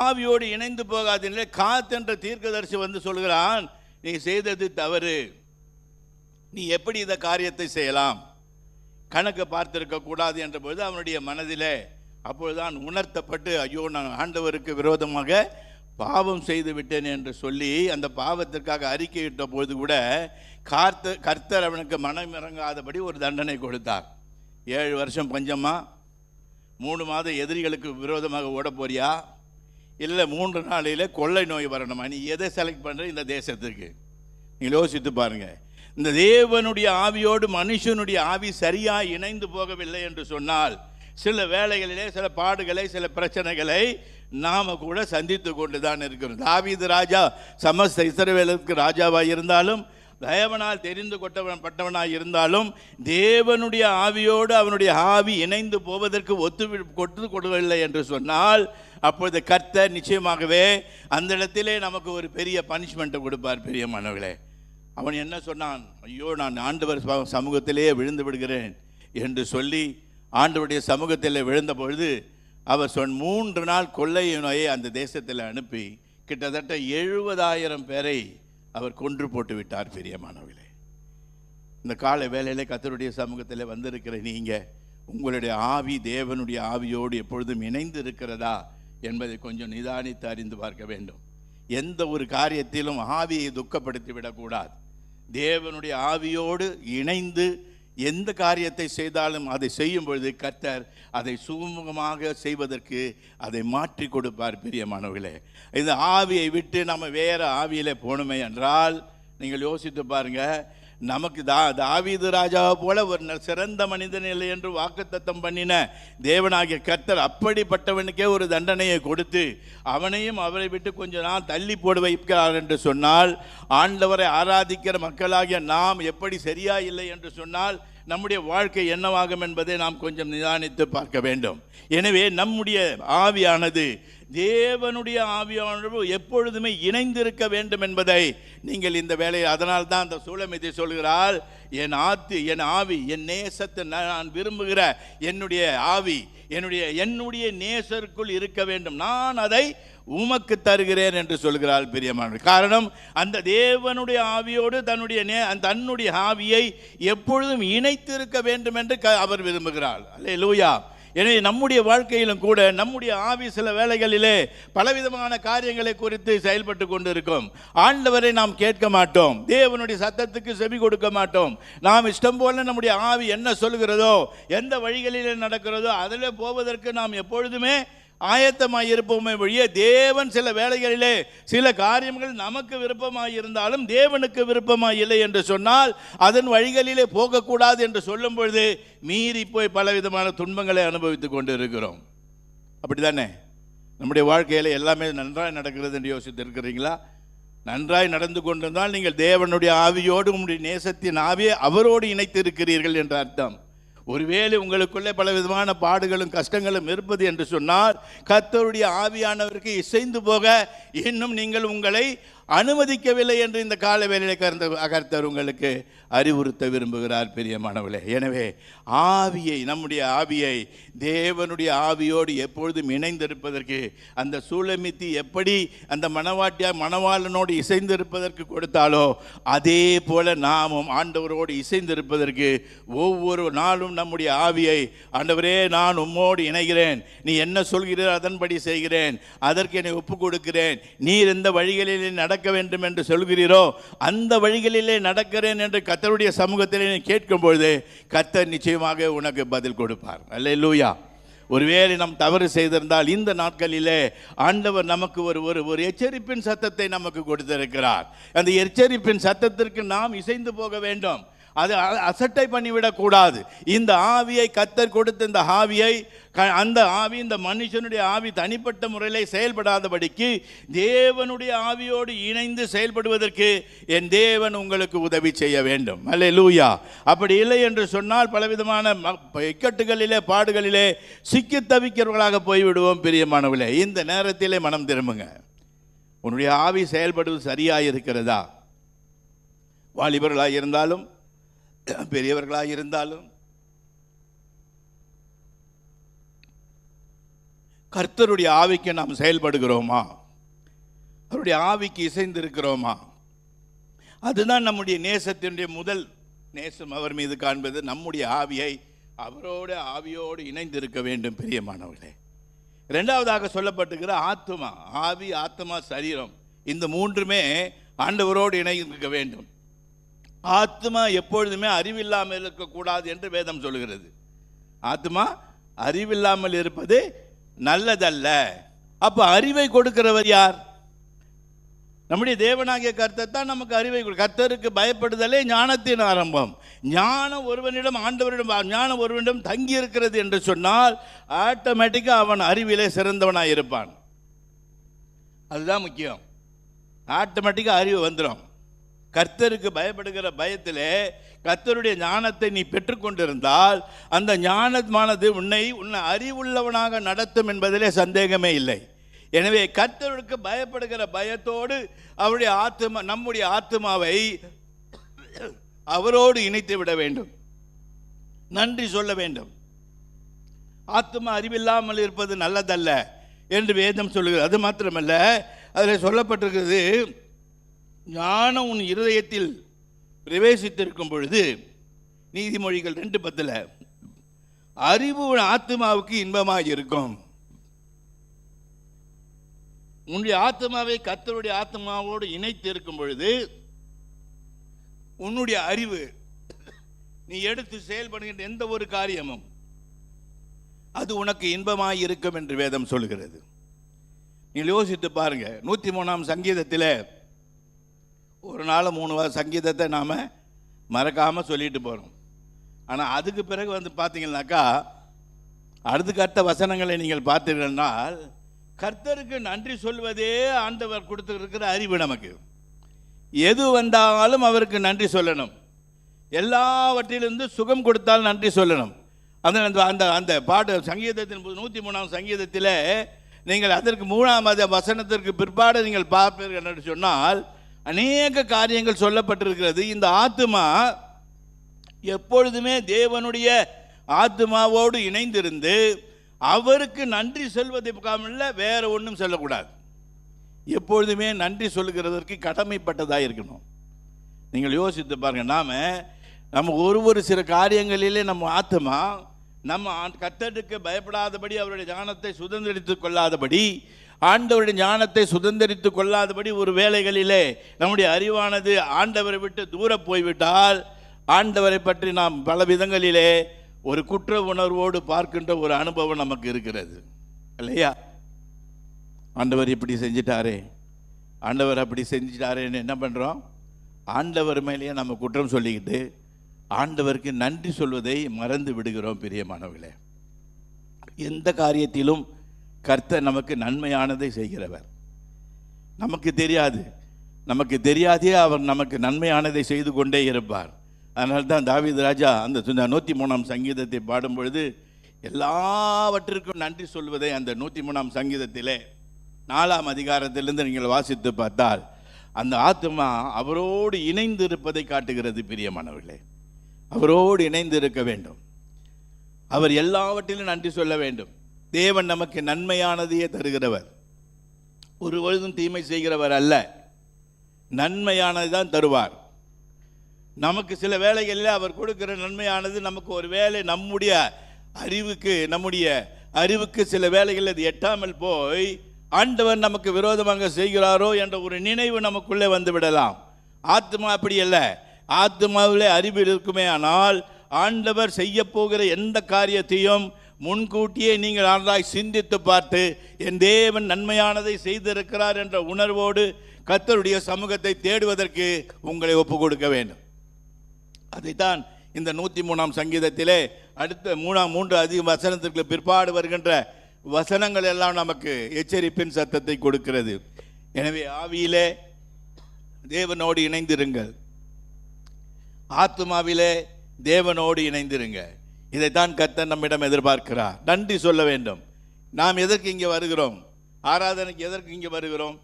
Speaker 5: ஆவியோடு இணைந்து போகாததினாலே காத்தென்ற தீர்க்கதரிசி வந்து சொல்கிறான், நீ செய்தது தவறு, நீ எப்படி இந்த காரியத்தை செய்யலாம், கணக்கு பார்த்திருக்க கூடாது என்ற பொழுது அவனுடைய மனதிலே அப்பொழுதுதான் உணர்த்தப்பட்டு, ஐயோ நான் ஆண்டவருக்கு விரோதமாக பாவம் செய்து விட்டேன் என்று சொல்லி அந்த பாவத்திற்காக அறிக்கையிட்ட பொழுது கூட கர்த்தர் அவனுக்கு மனம் இறங்காதபடி ஒரு தண்டனை கொடுத்தார். 7 வருஷம் பஞ்சமா, 3 மாதம் எதிரிகளுக்கு விரோதமாக ஓட போறியா, இல்லை 3 நாளையில் கொள்ளை நோய் வரணுமா? நீ எதை செலக்ட் பண்ணுற இந்த தேசத்துக்கு? நீங்கள் யோசித்து பாருங்க. இந்த தேவனுடைய ஆவியோடு மனுஷனுடைய ஆவி சரியாக இணைந்து போகவில்லை என்று சொன்னால் சில வேளைகளிலே சில பாடுகளை, சில பிரச்சனைகளை நாம் கூட சந்தித்து கொண்டு தான் இருக்கிறோம். தாவீது ராஜா சமஸ்த இஸ்ரவேலுக்கு ராஜாவாக இருந்தாலும், தேவனால் தெரிந்து பட்டவனாக இருந்தாலும், தேவனுடைய ஆவியோடு அவனுடைய ஆவி இணைந்து போவதற்கு ஒத்து கொடுக்கவில்லை என்று சொன்னால் அப்பொழுது கர்த்தர் நிச்சயமாகவே அந்த இடத்திலே நமக்கு ஒரு பெரிய பனிஷ்மெண்ட்டை கொடுப்பார். பெரிய மனவர்களே, அவன் என்ன சொன்னான்? ஐயோ, நான் ஆண்டவர் சமூகத்திலே விழுந்து விடுகிறேன் என்று சொல்லி ஆண்டவருடைய சமூகத்தில் விழுந்த பொழுது அவர் 3 நாள் கொள்ளை நோயை அந்த தேசத்தில் அனுப்பி கிட்டத்தட்ட 70,000 பேரை அவர் கொன்று போட்டு விட்டார். பிரியமானவர்களே, இந்த காலை வேளையிலே கர்த்தருடைய சமூகத்தில் வந்திருக்கிற நீங்கள் உங்களுடைய ஆவி தேவனுடைய ஆவியோடு எப்பொழுதும் இணைந்து இருக்கிறதா என்பதை கொஞ்சம் நிதானித்து அறிந்து பார்க்க வேண்டும். எந்த ஒரு காரியத்திலும் ஆவியை துக்கப்படுத்தி விடக்கூடாது. தேவனுடைய ஆவியோடு இணைந்து எந்த காரியத்தை செய்தாலும் அதை செய்யும் பொழுது கர்த்தர் அதை சுமூகமாக செய்வதற்கு அதை மாற்றி கொடுப்பார். பிரியமானவர்களே, இந்த ஆவியை விட்டு நம்ம வேறு ஆவியில் போகணுமே என்றால் நீங்கள் யோசித்து பாருங்க. நமக்கு தாவீது ராஜாவை போல ஒரு சிறந்த மனிதன் இல்லை என்று வாக்குத்தத்தம் பண்ணின தேவனாகிய கர்த்தர் அப்படிப்பட்டவனுக்கே ஒரு தண்டனையை கொடுத்து அவனையும் அவரை விட்டு கொஞ்ச நாள் தள்ளி போட வைக்கிறார் என்று சொன்னால், ஆண்டவரை ஆராதிக்கிற மக்களாகிய நாம் எப்படி சரியா இல்லை என்று சொன்னால் நம்முடைய வாழ்க்கை என்னவாகும் என்பதை நாம் கொஞ்சம் நிதானித்து பார்க்க வேண்டும். எனவே நம்முடைய ஆவியானது தேவனுடைய ஆவியானது எப்பொழுதுமே இணைந்திருக்க வேண்டும் என்பதை நீங்கள் இந்த வேலையை, அதனால் தான் அந்த சூலமிதி சொல்கிறாள், என் ஆவி, என் நேசத்தை நான் விரும்புகிற என்னுடைய ஆவி என்னுடைய நேசருக்குள் இருக்க வேண்டும், நான் அதை உமக்கு தருகிறேன் என்று சொல்கிறாள். பிரியமானவர்களே, காரணம் அந்த தேவனுடைய ஆவியோடு தன்னுடைய ஆவியை எப்பொழுதும் இணைத்திருக்க வேண்டும் என்று அவர் விரும்புகிறாள். அல்லேலூயா. எனவே நம்முடைய வாழ்க்கையிலும் கூட நம்முடைய ஆவி சில வேளைகளிலே பலவிதமான காரியங்களை குறித்து செயல்பட்டு கொண்டு இருக்கும். ஆண்டவரை நாம் கேட்க மாட்டோம், தேவனுடைய சத்தத்துக்கு செவி கொடுக்க மாட்டோம். நாம் இஷ்டம் போல நம்முடைய ஆவி என்ன சொல்கிறதோ, எந்த வழிகளிலே நடக்கிறதோ அதில் போவதற்கு நாம் எப்பொழுதுமே ஆயத்தமாய் இருப்போமே வழியே, தேவன் சில வேளைகளிலே சில காரியங்கள் நமக்கு விருப்பமாய் இருந்தாலும் தேவனுக்கு விருப்பமாய் இல்லை என்று சொன்னால் அதன் வழிகளிலே போகக்கூடாது என்று சொல்லும் பொழுது மீறி போய் பலவிதமான துன்பங்களை அனுபவித்துக் கொண்டு இருக்கிறோம். அப்படித்தானே? நம்முடைய வாழ்க்கையில் எல்லாமே நன்றாய் நடக்கிறது என்று யோசித்து இருக்கிறீங்களா? நன்றாய் நடந்து கொண்டிருந்தால் நீங்கள் தேவனுடைய ஆவியோடு உங்களுடைய நேசத்தின் ஆவியை அவரோடு இணைத்து இருக்கிறீர்கள் என்ற அர்த்தம். ஒருவேளை உங்களுக்குள்ளே பல விதமான பாடுகளும் கஷ்டங்களும் இருப்பது என்று சொன்னால் கர்த்தருடைய ஆவியானவருக்கு இசைந்து போக இன்னும் நீங்கள் உங்களை அனுமதிக்கவில்லை என்று இந்த கால வேளையிலே கர்த்தர் உங்களுக்கு அறிவுறுத்த விரும்புகிறார். பிரியமானவர்களே, எனவே ஆவியை, நம்முடைய ஆவியை தேவனுடைய ஆவியோடு எப்பொழுதும் இணைந்திருப்பதற்கு அந்த சூலமித்தி எப்படி அந்த மணவாளனோடு இசைந்திருப்பதற்கு கொடுத்தாலோ அதே போல நாமும் ஆண்டவரோடு இசைந்திருப்பதற்கு ஒவ்வொரு நாளும் நம்முடைய ஆவியை, ஆண்டவரே நான் உம்மோடு இணைகிறேன், நீ என்ன சொல்கிறீர் அதன்படி செய்கிறேன், அதற்கு என்னை ஒப்பு கொடுக்கிறேன், நீர் எந்த வழிகளிலே நடக்க வேண்டும் என்று சொல்கிறீரோ அந்த வழிகளிலே நடக்கிறேன் என்று கர்த்தருடைய சமூகத்திலே கேட்கும் பொழுது கர்த்தர் நிச்சயமாக உனக்கு பதில் கொடுப்பார். அல்லேலூயா. ஒருவேளை நாம் தவறு செய்திருந்தால் இந்த நாட்களிலே ஆண்டவர் நமக்கு ஒரு எச்சரிப்பின் சத்தத்தை நமக்கு கொடுத்திருக்கிறார். அந்த எச்சரிப்பின் சத்தத்திற்கு நாம் இசைந்து போக வேண்டும். அது அசட்டை பண்ணிவிடக்கூடாது. இந்த ஆவியை கர்த்தர் கொடுத்த இந்த ஆவியை, அந்த ஆவி, இந்த மனுஷனுடைய ஆவி தனிப்பட்ட முறையில் செயல்படாதபடிக்கு தேவனுடைய ஆவியோடு இணைந்து செயல்படுவதற்கு என் தேவன் உங்களுக்கு உதவி செய்ய வேண்டும். அல்லேலூயா. அப்படி இல்லை என்று சொன்னால் பலவிதமான இக்கட்டுகளிலே பாடுகளிலே சிக்கி தவிக்கிறவர்களாக போய்விடுவோம். பிரியமானவர்களே, இந்த நேரத்திலே மனம் திரும்புங்க. உன்னுடைய ஆவி செயல்படுவது சரியாக இருக்கிறதா? வாலிபர்களாக இருந்தாலும் பெரியவர்களாக இருந்தாலும் கர்த்தருடைய ஆவிக்கு நாம் செயல்படுகிறோமா? அவருடைய ஆவிக்கு இசைந்து இருக்கிறோமா? அதுதான் நம்முடைய நேசத்தினுடைய முதல் நேசம். அவர் மீது காண்பது நம்முடைய ஆவியை அவரோடு ஆவியோடு இணைந்திருக்க வேண்டும். பிரியமானவர்களே, இரண்டாவதாக சொல்லப்பட்டிருக்கிற ஆத்துமா, ஆவி, ஆத்மா, சரீரம், இந்த மூன்றுமே ஆண்டவரோடு இணைந்திருக்க வேண்டும். ஆத்மா எப்பொழுதுமே அறிவில்லாமல் இருக்கக்கூடாது என்று வேதம் சொல்கிறது. ஆத்மா அறிவில்லாமல் இருப்பது நல்லதல்ல. அப்ப அறிவை கொடுக்கிறவர் யார்? நம்முடைய தேவனாகிய கர்த்தர் தான் நமக்கு அறிவை. கர்த்தருக்கு பயப்படுதலே ஞானத்தின் ஆரம்பம். ஞானம் ஒருவனிடம், ஆண்டவரிடம் ஞானம் ஒருவனிடம் தங்கி இருக்கிறது என்று சொன்னால் ஆட்டோமேட்டிக்காக அவன் அறிவிலே சிறந்தவனாக இருப்பான். அதுதான் முக்கியம். ஆட்டோமேட்டிக்காக அறிவு வந்துடும். கர்த்தருக்கு பயப்படுகிற பயத்திலே கர்த்தருடைய ஞானத்தை நீ பெற்றுக்கொண்டிருந்தால் அந்த ஞானமானது உன்னை அறிவுள்ளவனாக நடத்தும் என்பதிலே சந்தேகமே இல்லை. எனவே கர்த்தருக்கு பயப்படுகிற பயத்தோடு அவருடைய ஆத்மா, நம்முடைய ஆத்மாவை அவரோடு இணைத்து விட வேண்டும். நன்றி சொல்ல வேண்டும். ஆத்மா அறிவில்லாமல் இருப்பது நல்லதல்ல என்று வேதம் சொல்லுகிறது. அது மாத்திரமல்ல, அதில் சொல்லப்பட்டிருக்கிறது, ஞானம் உன் இருதயத்தில் பிரவேசித்திருக்கும் பொழுது, நீதிமொழிகள் 2:10, அறிவு உன் ஆத்மாவுக்கு இன்பமாக இருக்கும். உன்னுடைய ஆத்மாவை கர்த்தருடைய ஆத்மாவோடு இணைத்து இருக்கும் பொழுது உன்னுடைய அறிவு, நீ எடுத்து செயல்படுகின்ற எந்த ஒரு காரியமும் அது உனக்கு இன்பமாய் இருக்கும் என்று வேதம் சொல்கிறது. நீங்கள் யோசித்து பாருங்க. 103ஆம் சங்கீதத்தில் ஒரு நாள் 3 சங்கீதத்தை நாம் மறக்காமல் சொல்லிட்டு போகிறோம். ஆனால் அதுக்கு பிறகு பார்த்தீங்கன்னாக்கா அடுத்த வசனங்களை நீங்கள் பார்த்தீர்கள்னால் கர்த்தருக்கு நன்றி சொல்வதே ஆண்டவர் கொடுத்துருக்கிற அறிவு. நமக்கு எது வந்தாலும் அவருக்கு நன்றி சொல்லணும். எல்லாவற்றிலிருந்து சுகம் கொடுத்தால் நன்றி சொல்லணும். அந்த அந்த பாட்டு சங்கீதத்தின் 103ஆம் சங்கீதத்தில் நீங்கள் அதற்கு 3ஆம் வசனத்திற்கு பிற்பாடு நீங்கள் பார்ப்பீர்கள் என்று சொன்னால் அநேக காரியங்கள் சொல்லப்பட்டிருக்கிறது. இந்த ஆத்மா எப்பொழுதுமே தேவனுடைய ஆத்மாவோடு இணைந்திருந்து அவருக்கு நன்றி சொல்வதற்காக வேற ஒன்றும் சொல்லக்கூடாது. எப்பொழுதுமே நன்றி சொல்லுகிறதற்கு கடமைப்பட்டதாக இருக்கணும். நீங்கள் யோசித்து பாருங்கள். நம்ம ஒரு சில காரியங்களிலே நம்ம ஆத்மா நம்ம கர்த்தருக்கு பயப்படாதபடி, அவருடைய ஞானத்தை சுதந்திரித்துக் கொள்ளாதபடி, ஆண்டவருடைய ஞானத்தை சுதந்திரித்துக் கொள்ளாதபடி ஒரு வேளைகளிலே நம்முடைய அறிவானது ஆண்டவரை விட்டு தூர போய்விட்டால் ஆண்டவரை பற்றி நாம் பல விதங்களிலே ஒரு குற்ற உணர்வோடு பார்க்கின்ற ஒரு அனுபவம் நமக்கு இருக்கிறது இல்லையா? ஆண்டவர் இப்படி செஞ்சிட்டாரே, ஆண்டவர் அப்படி செஞ்சிட்டாரேன்னு என்ன பண்ணுறோம்? ஆண்டவர் மேலேயே நம்ம குற்றம் சொல்லிக்கிட்டு ஆண்டவருக்கு நன்றி சொல்வதை மறந்து விடுகிறோம். பிரியமானவர்களே, எந்த காரியத்திலும் கர்த்தர் நமக்கு நன்மையானதை செய்கிறவர். நமக்கு தெரியாதே அவர் நமக்கு நன்மையானதை செய்து கொண்டே இருப்பார். அதனால்தான் தாவீது ராஜா அந்த 103ஆம் சங்கீதத்தை பாடும் பொழுது எல்லாவற்றிற்கும் நன்றி சொல்வதை அந்த 103ஆம் சங்கீதத்திலே 4ஆம் அதிகாரத்திலிருந்து நீங்கள் வாசித்து பார்த்தால் அந்த ஆத்மா அவரோடு இணைந்து இருப்பதை காட்டுகிறது. பிரியமானவர்களே, அவரோடு இணைந்து இருக்க வேண்டும். அவர் எல்லாவற்றிலும் நன்றி சொல்ல வேண்டும். தேவன் நமக்கு நன்மையானதையே தருகிறவர், ஒரு பொழுதும் தீமை செய்கிறவர் அல்ல. நன்மையானதை தான் தருவார். நமக்கு சில வேளைகளில் அவர் கொடுக்கிற நன்மையானது நமக்கு ஒரு வேளை நம்முடைய அறிவுக்கு சில வேளைகளில் அது எட்டாமல் போய் ஆண்டவர் நமக்கு விரோதமாக செய்கிறாரோ என்ற ஒரு நினைவு நமக்குள்ளே வந்து விடலாம். ஆத்மா அப்படி அல்ல. ஆத்மாவிலே அறிவு இருக்குமே, ஆனால் ஆண்டவர் செய்ய போகிற எந்த காரியத்தையும் முன்கூட்டியே நீங்கள் நன்றாய் சிந்தித்து பார்த்து என் தேவன் நன்மையானதை செய்திருக்கிறார் என்ற உணர்வோடு கர்த்தருடைய சமூகத்தை தேடுவதற்கு உங்களை ஒப்பு கொடுக்க வேண்டும். அதைத்தான் இந்த 103ஆம் சங்கீதத்திலே அடுத்த 3 அதிக வசனத்திற்கு பிற்பாடு வருகின்ற வசனங்கள் எல்லாம் நமக்கு எச்சரிப்பின் சத்தத்தை கொடுக்கிறது. எனவே ஆவியிலே தேவனோடு இணைந்திருங்கள், ஆத்மாவிலே தேவனோடு இணைந்திருங்க. இதைத்தான் கர்த்தர் நம்மிடம் எதிர்பார்க்கிறார். நன்றி சொல்ல வேண்டும். நாம் எதற்கு இங்கே வருகிறோம்? ஆராதனைக்கு எதற்கு இங்கே வருகிறோம்?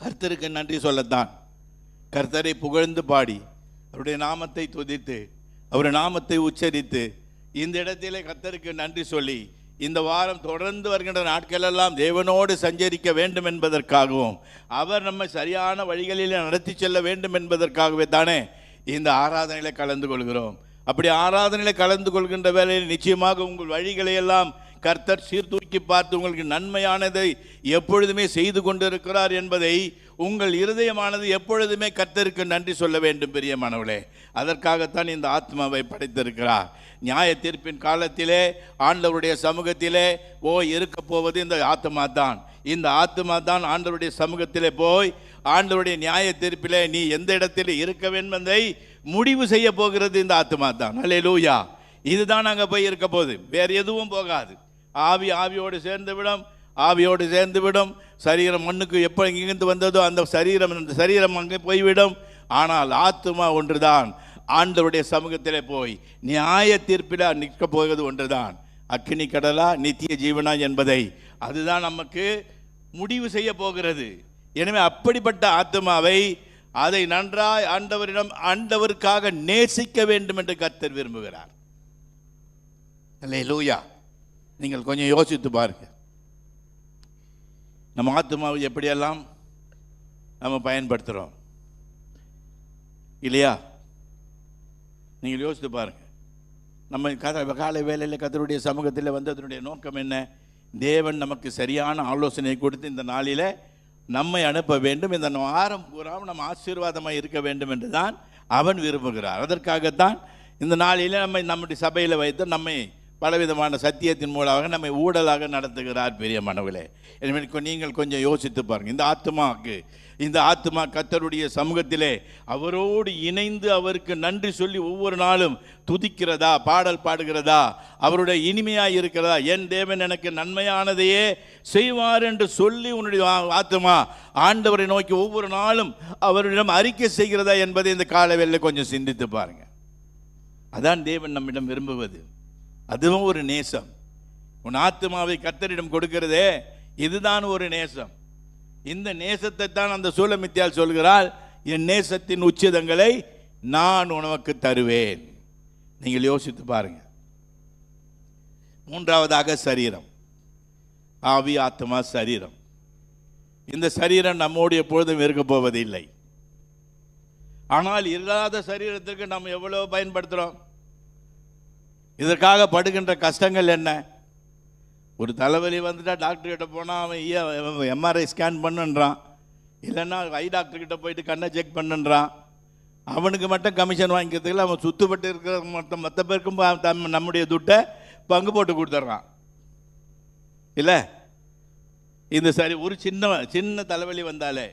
Speaker 5: கர்த்தருக்கு நன்றி சொல்லத்தான். கர்த்தரை புகழ்ந்து பாடி அவருடைய நாமத்தை துதித்து அவருடைய நாமத்தை உச்சரித்து இந்த இடத்திலே கர்த்தருக்கு நன்றி சொல்லி இந்த வாரம் தொடர்ந்து வருகின்ற நாட்களெல்லாம் தேவனோடு சஞ்சரிக்க வேண்டும் என்பதற்காகவும் அவர் நம்மை சரியான வழிகளில் நடத்தி செல்ல வேண்டும் என்பதற்காகவே தானே இந்த ஆராதனையில் கலந்து கொள்கிறோம். அப்படி ஆராதனையில் கலந்து கொள்கின்ற வேளையில் நிச்சயமாக உங்கள் வழிகளை எல்லாம் கர்த்தர் சீர்தூக்கி பார்த்து உங்களுக்கு நன்மையானதை எப்பொழுதுமே செய்து கொண்டிருக்கிறார் என்பதை உங்கள் இருதயமானது எப்பொழுதுமே கர்த்தருக்கு நன்றி சொல்ல வேண்டும். பிரியமானவர்களே, அதற்காகத்தான் இந்த ஆத்மாவை படைத்திருக்கிறார். நியாய தீர்ப்பின் காலத்திலே ஆண்டவருடைய சமூகத்திலே இருக்க போவது இந்த ஆத்மா தான். இந்த ஆத்மா தான் ஆண்டவருடைய சமூகத்திலே போய் ஆண்டவருடைய நியாய தீர்ப்பிலே நீ எந்த இடத்தில் இருக்க வேண்டும் என்பதை முடிவு செய்ய போகிறது இந்த ஆத்மா தான். அல்லேலூயா. இதுதான் அங்கே போய் இருக்க போகுது, வேறு எதுவும் போகாது. ஆவியோடு சேர்ந்து விடும். சரீரம் மண்ணுக்கு எப்போ இங்கிருந்து வந்ததோ அந்த சரீரம் அங்கே போய்விடும். ஆனால் ஆத்மா ஒன்றுதான், ஆண்டவருடைய சமூகத்திலே போய் நியாய தீர்ப்பில் நிற்க போவது ஒன்றுதான். அக்கினி கடலா நித்திய ஜீவனா என்பதை அதுதான் நமக்கு முடிவு செய்ய போகிறது. எனவே அப்படிப்பட்ட ஆத்மாவை அதை நன்றாய் ஆண்டவருக்காக நேசிக்க வேண்டும் என்று கர்த்தர் விரும்புகிறார். அல்லேலூயா. நீங்கள் கொஞ்சம் யோசித்து பாருங்க, நம்ம ஆத்மாவை எப்படியெல்லாம் நம்ம பயன்படுத்துகிறோம் இல்லையா? நீங்கள் யோசித்து பாருங்க. நம்ம காலை வேளையில் கர்த்தருடைய சமூகத்தில் வந்ததனுடைய நோக்கம் என்ன? தேவன் நமக்கு சரியான ஆலோசனை கொடுத்து இந்த நாளில் நம்மை அனுப்ப வேண்டும். இந்த வாரம் பூராவும் நம்ம ஆசீர்வாதமாக இருக்க வேண்டும் என்று தான் அவன் விரும்புகிறார். அதற்காகத்தான் இந்த நாளில் நம்முடைய சபையில் வைத்து நம்மை பலவிதமான சத்தியத்தின் மூலமாக நம்மை ஊழலாக நடத்துகிறார். பிரியமானவர்களே, எனவே நீங்கள் கொஞ்சம் யோசித்து பாருங்கள். இந்த ஆத்மா கர்த்தருடைய சமூகத்திலே அவரோடு இணைந்து அவருக்கு நன்றி சொல்லி ஒவ்வொரு நாளும் துதிக்கிறதா, பாடல் பாடுகிறதா, அவருடைய இனிமையாக இருக்கிறதா? என் தேவன் எனக்கு நன்மையானதையே செய்வார் என்று சொல்லி உன்னுடைய ஆத்மா ஆண்டவரை நோக்கி ஒவ்வொரு நாளும் அவரிடம் அறிக்கை செய்கிறதா என்பதை இந்த காலவேளையில் கொஞ்சம் சிந்தித்து பாருங்க. அதான் தேவன் நம்மிடம் விரும்புவது. அதுவும் ஒரு நேசம். உன் ஆத்மாவை கர்த்தரிடம் கொடுக்கிறதே, இதுதான் ஒரு நேசம். இந்த நேசத்தை தான் அந்த சூலமித்தியால் சொல்கிறாள், என் நேசத்தின் உச்சிதங்களை நான் உனக்கு தருவேன். நீங்கள் யோசித்து பாருங்க. மூன்றாவதாக சரீரம், ஆவி, ஆத்மா, சரீரம். இந்த சரீரம் நம்மோடு எப்பொழுதும் இருக்க போவதில்லை. ஆனால் இல்லாத சரீரத்திற்கு நாம் எவ்வளவு பயன்படுத்துகிறோம்? இதற்காக படுகின்ற கஷ்டங்கள் என்ன? ஒரு தலைவலி வந்துட்டா டாக்டர்கிட்ட போனால் அவன் எம்ஆர்ஐ ஸ்கேன் பண்ணுன்றான், இல்லைன்னா ஐ டாக்டர்கிட்ட போயிட்டு கண்ணை செக் பண்ணுன்றான். அவனுக்கு மட்டும் கமிஷன் வாங்கிக்கிறதுக்கு அவன் சுற்றுப்பட்டு இருக்கிற மற்ற பேருக்கும் நம்முடைய துட்டை பங்கு போட்டு கொடுத்துட்றான். இல்லை, இந்த சரி ஒரு சின்ன தலைவலி வந்தாலே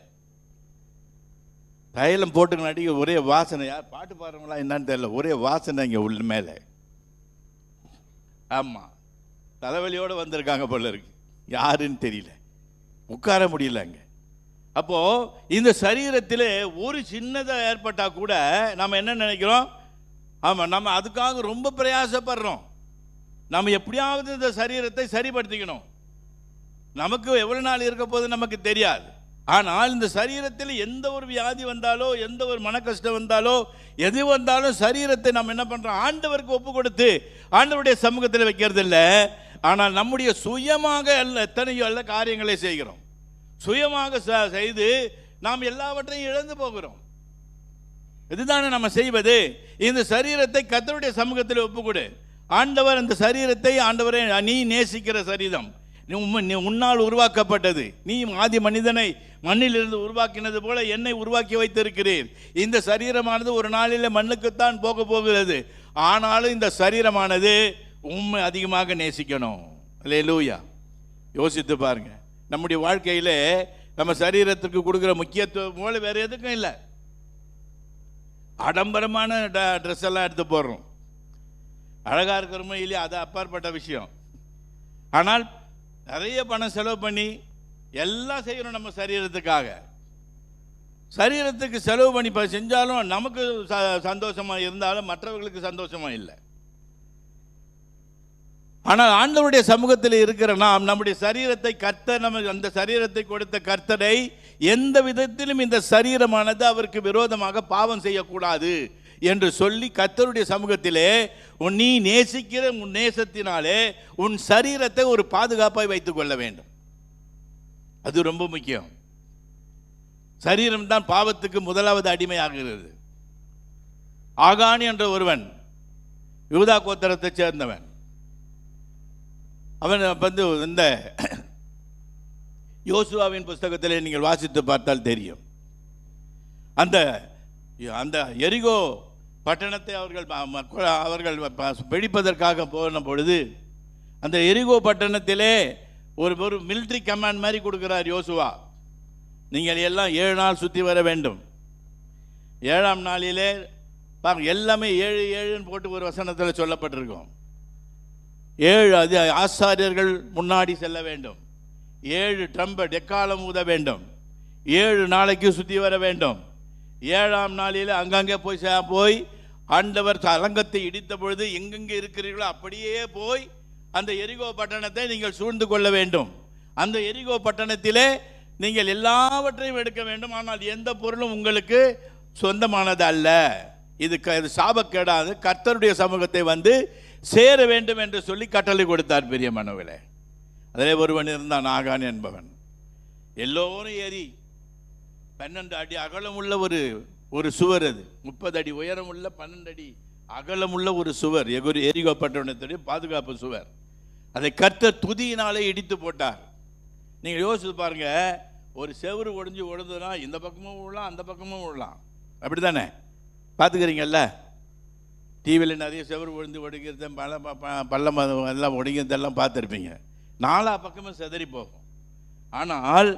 Speaker 5: தைலம் போட்டுங்க அடிக்க ஒரே வாசனை. யார் பாட்டு பாடுறவங்களா என்னன்னு தெரியல, ஒரே வாசனை இங்கே உள்ள மேலே. ஆமாம், தலைவலியோடு வந்திருக்காங்க போல இருக்கு, யாருன்னு தெரியல, உட்கார முடியல அங்கே. அப்போது இந்த சரீரத்தில் ஒரு சின்னதாக ஏற்பட்டால் கூட நம்ம என்ன நினைக்கிறோம்? ஆமாம், நம்ம அதுக்காக ரொம்ப பிரயாசப்படுறோம். நம்ம எப்படியாவது இந்த சரீரத்தை சரிப்படுத்திக்கணும். நமக்கு எவ்வளோ நாள் இருக்க போது நமக்கு தெரியாது. ஆனால் இந்த சரீரத்தில் எந்த ஒரு வியாதி வந்தாலோ, எந்த ஒரு மன கஷ்டம் வந்தாலோ, எது வந்தாலும் சரீரத்தை நம்ம என்ன பண்ணுறோம்? ஆண்டவருக்கு ஒப்பு கொடுத்து ஆண்டவருடைய சமூகத்தில் வைக்கிறது இல்லை. ஆனால் நம்முடைய சுயமாக எத்தனையோ அல்ல காரியங்களை செய்கிறோம். சுயமாக செய்து நாம் எல்லாவற்றையும் இழந்து போகிறோம். இதுதானே நம்ம செய்வது. இந்த சரீரத்தை கர்த்தருடைய சமூகத்தில் ஒப்புக்கொடு. ஆண்டவர் அந்த சரீரத்தை, ஆண்டவரை நீ நேசிக்கிற சரீரம், உன்னால் உருவாக்கப்பட்டது. நீ ஆதி மனிதனை மண்ணிலிருந்து உருவாக்கினது போல என்னை உருவாக்கி வைத்திருக்கிறீர். இந்த சரீரமானது ஒரு நாளில் மண்ணுக்குத்தான் போக போகிறது. ஆனாலும் இந்த சரீரமானது உண்மை அதிகமாக நேசிக்கணும். அல்லேலூயா. யோசித்து பாருங்க, நம்முடைய வாழ்க்கையில் நம்ம சரீரத்துக்கு கொடுக்குற முக்கியத்துவம் போல வேறு எதுக்கும் இல்லை. ஆடம்பரமான ட்ரெஸ் எல்லாம் எடுத்து போடுறோம், அழகாக இருக்கிறோமோ இல்லையா, அது அப்பாற்பட்ட விஷயம். ஆனால் நிறைய பணம் செலவு பண்ணி எல்லாம் செய்யணும் நம்ம சரீரத்துக்காக. சரீரத்துக்கு செலவு பண்ணி செஞ்சாலும் நமக்கு சந்தோஷமாக இருந்தாலும் மற்றவர்களுக்கு சந்தோஷமாக இல்லை. ஆனால் ஆண்டவருடைய சமூகத்தில் இருக்கிற நாம் நம்முடைய சரீரத்தை கர்த்தர் நமக்கு அந்த சரீரத்தை கொடுத்த கர்த்தரை எந்த விதத்திலும் இந்த சரீரமானது அவருக்கு விரோதமாக பாவம் செய்யக்கூடாது என்று சொல்லி கர்த்தருடைய சமூகத்திலே நீ நேசிக்கிற உன் நேசத்தினாலே உன் சரீரத்தை ஒரு பாதுகாப்பாய் வைத்துக் கொள்ள வேண்டும். அது ரொம்ப முக்கியம். சரீரம் தான் பாவத்துக்கு முதலாவது அடிமையாகிறது. ஆகான் என்ற ஒருவன் யூதா கோத்திரத்தை சேர்ந்தவன். அவன் வந்து இந்த யோசுவாவின் புஸ்தகத்தில் நீங்கள் வாசித்து பார்த்தால் தெரியும். அந்த அந்த எரிகோ பட்டணத்தை அவர்கள் பிடிப்பதற்காக போன பொழுது அந்த எரிகோ பட்டணத்திலே ஒரு மிலிட்ரி கமாண்ட் மாதிரி கொடுக்கிறார் யோசுவா. நீங்கள் எல்லாம் 7 நாள் சுற்றி வர வேண்டும். 7ஆம் நாளிலே பாருங்க, எல்லாமே 7 போட்டு ஒரு வசனத்தில் சொல்லப்பட்டிருக்கும். 7 அது ஆசாரியர்கள் முன்னாடி செல்ல வேண்டும். 7 ட்ரம்பட் எக்காலம் ஊத வேண்டும். 7 நாளைக்கு சுற்றி வர வேண்டும். 7ஆம் நாளில் அங்கங்கே போய் ஆண்டவர் அலங்கத்தை இடித்த பொழுது எங்கெங்கே இருக்கிறீர்களோ அப்படியே போய் அந்த எரிகோ பட்டணத்தை நீங்கள் சூழ்ந்து கொள்ள வேண்டும். அந்த எரிகோ பட்டணத்திலே நீங்கள் எல்லாவற்றையும் எடுக்க வேண்டும். ஆனால் எந்த பொருளும் உங்களுக்கு சொந்தமானது அல்ல. இது சாபக்கேடாது. கர்த்தருடைய சமூகத்தை வந்து சேர வேண்டும் என்று சொல்லி கட்டளை கொடுத்தார் பிரியமானவர்களே. அதிலே ஒருவன் இருந்தான், ஆகான் என்பவன். எல்லோரும் ஏறி 12 அடி அகலமுள்ள ஒரு சுவர், அது 30 அடி உயரமுள்ள 12 அடி அகலமுள்ள ஒரு சுவர், எரிகோ பட்டணத்துடைய பாதுகாப்பு சுவர். அதை கர்த்தர் துதியினாலே இடித்து போட்டார். நீங்கள் யோசித்து பாருங்க, ஒரு செவரு ஒடிஞ்சுனா இந்த பக்கமும் விடலாம், அந்த பக்கமும் விடலாம். அப்படி தானே பார்த்துக்கிறீங்கல்ல? டிவியில் நிறைய செவரு ஒடிக்கிறது, பள்ளம் எல்லாம் ஒடிக்கிறதெல்லாம் பார்த்துருப்பீங்க. 4 பக்கமும் செதறி போகும். ஆனால்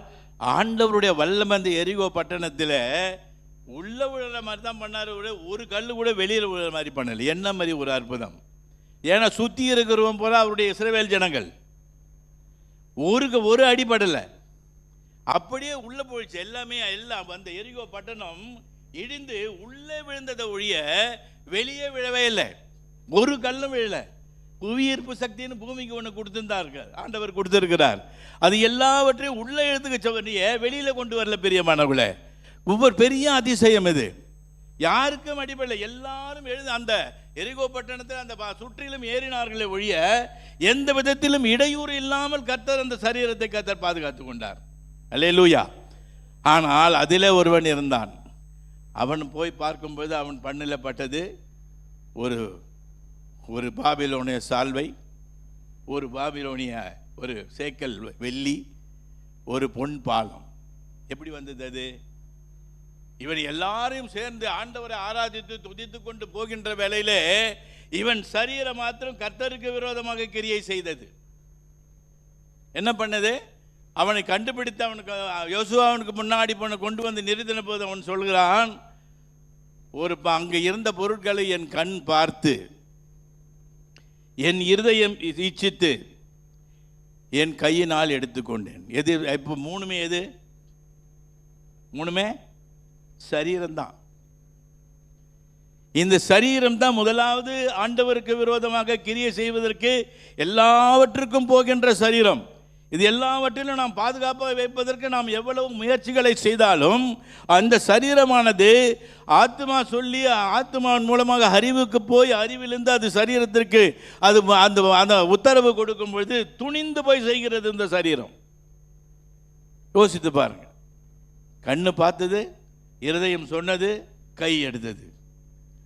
Speaker 5: ஆண்டவருடைய வல்லமை அந்த எரிகோ பட்டணத்தில் உள்ள விழுற மாதிரி தான் பண்ணார். ஒரு கல் கூட வெளியில் விழுற மாதிரி பண்ணல. என்ன மாதிரி ஒரு அற்புதம்! ஏன்னா சுற்றி இருக்கிறவன் போல அவருடைய இஸ்ரவேல் ஜனங்கள் ஒரு அடிப்படலை, அப்படியே உள்ள போயிடுச்சு. எல்லாம் அந்த எரிகோ பட்டணம் இடிந்து உள்ளே விழுந்ததை ஒழிய வெளியே விழவே இல்லை. ஒரு கல்லும் விழலை. புவியீர்ப்பு சக்தின்னு பூமிக்கு ஒன்று கொடுத்திருந்தார்கள், ஆண்டவர் கொடுத்திருக்கிறார். அது எல்லாவற்றையும் உள்ள எழுத்துக்க சொன்னிய வெளியில கொண்டு வரல. பெரியமானவர்களே, ஒவ்வொரு பெரிய அதிசயம் இது. யாருக்கும் அடிப்படை, எல்லாரும் எழுது அந்த எரிகோ பட்டணத்தில் அந்த சுற்றிலும் ஏறினார்களே ஒழிய எந்த விதத்திலும் இடையூறு இல்லாமல் கர்த்தர் அந்த சரீரத்தை கர்த்தர் பாதுகாத்து கொண்டார். அல்லேலூயா. ஆனால் அதிலே ஒருவன் இருந்தான். அவன் போய் பார்க்கும்போது அவன் பண்ணில் பட்டது ஒரு பாபிலோனிய சால்வை, ஒரு பாபிலோனிய ஒரு சேக்கல் வெள்ளி, ஒரு பொன் பாலம். எப்படி வந்தது அது? இவன் எல்லாரையும் சேர்ந்து ஆண்டவரை ஆராதித்து துதித்து கொண்டு போகின்ற வேளையிலே இவன் சரீரம் மாத்திரம் கர்த்தருக்கு விரோதமாக கிரியை செய்தது. என்ன பண்ணது? அவனை கண்டுபிடித்து அவனுக்கு யோசுவாவுக்கு முன்னாடி கொண்டு வந்து நிறுத்தின போது அவன் சொல்கிறான், அங்கே இருந்த பொருட்களை என் கண் பார்த்து என் இருதயம் இச்சித்து என் கையினால் எடுத்துக்கொண்டேன். எது இப்போ? மூணுமே எது? மூணுமே சரீரம்தான். இந்த சரீரம் தான் முதலாவது ஆண்டவருக்கு விரோதமாக கிரியை செய்வதற்கு எல்லாவற்றுக்கும் போகின்ற சரீரம். இது எல்லாவற்றிலும் நாம் பாதுகாப்பாக வைப்பதற்கு நாம் எவ்வளவு முயற்சிகளை செய்தாலும் அந்த சரீரமானது ஆத்மா சொல்லி ஆத்மாவின் மூலமாக அறிவுக்கு போய் அறிவிலிருந்து அது சரீரத்திற்கு அது அந்த உத்தரவு கொடுக்கும் பொழுது துணிந்து போய் செய்கிறது இந்த சரீரம். யோசித்து பாருங்க. கண்ணு பார்த்தது, இருதயம் சொன்னது, கை எடுத்தது.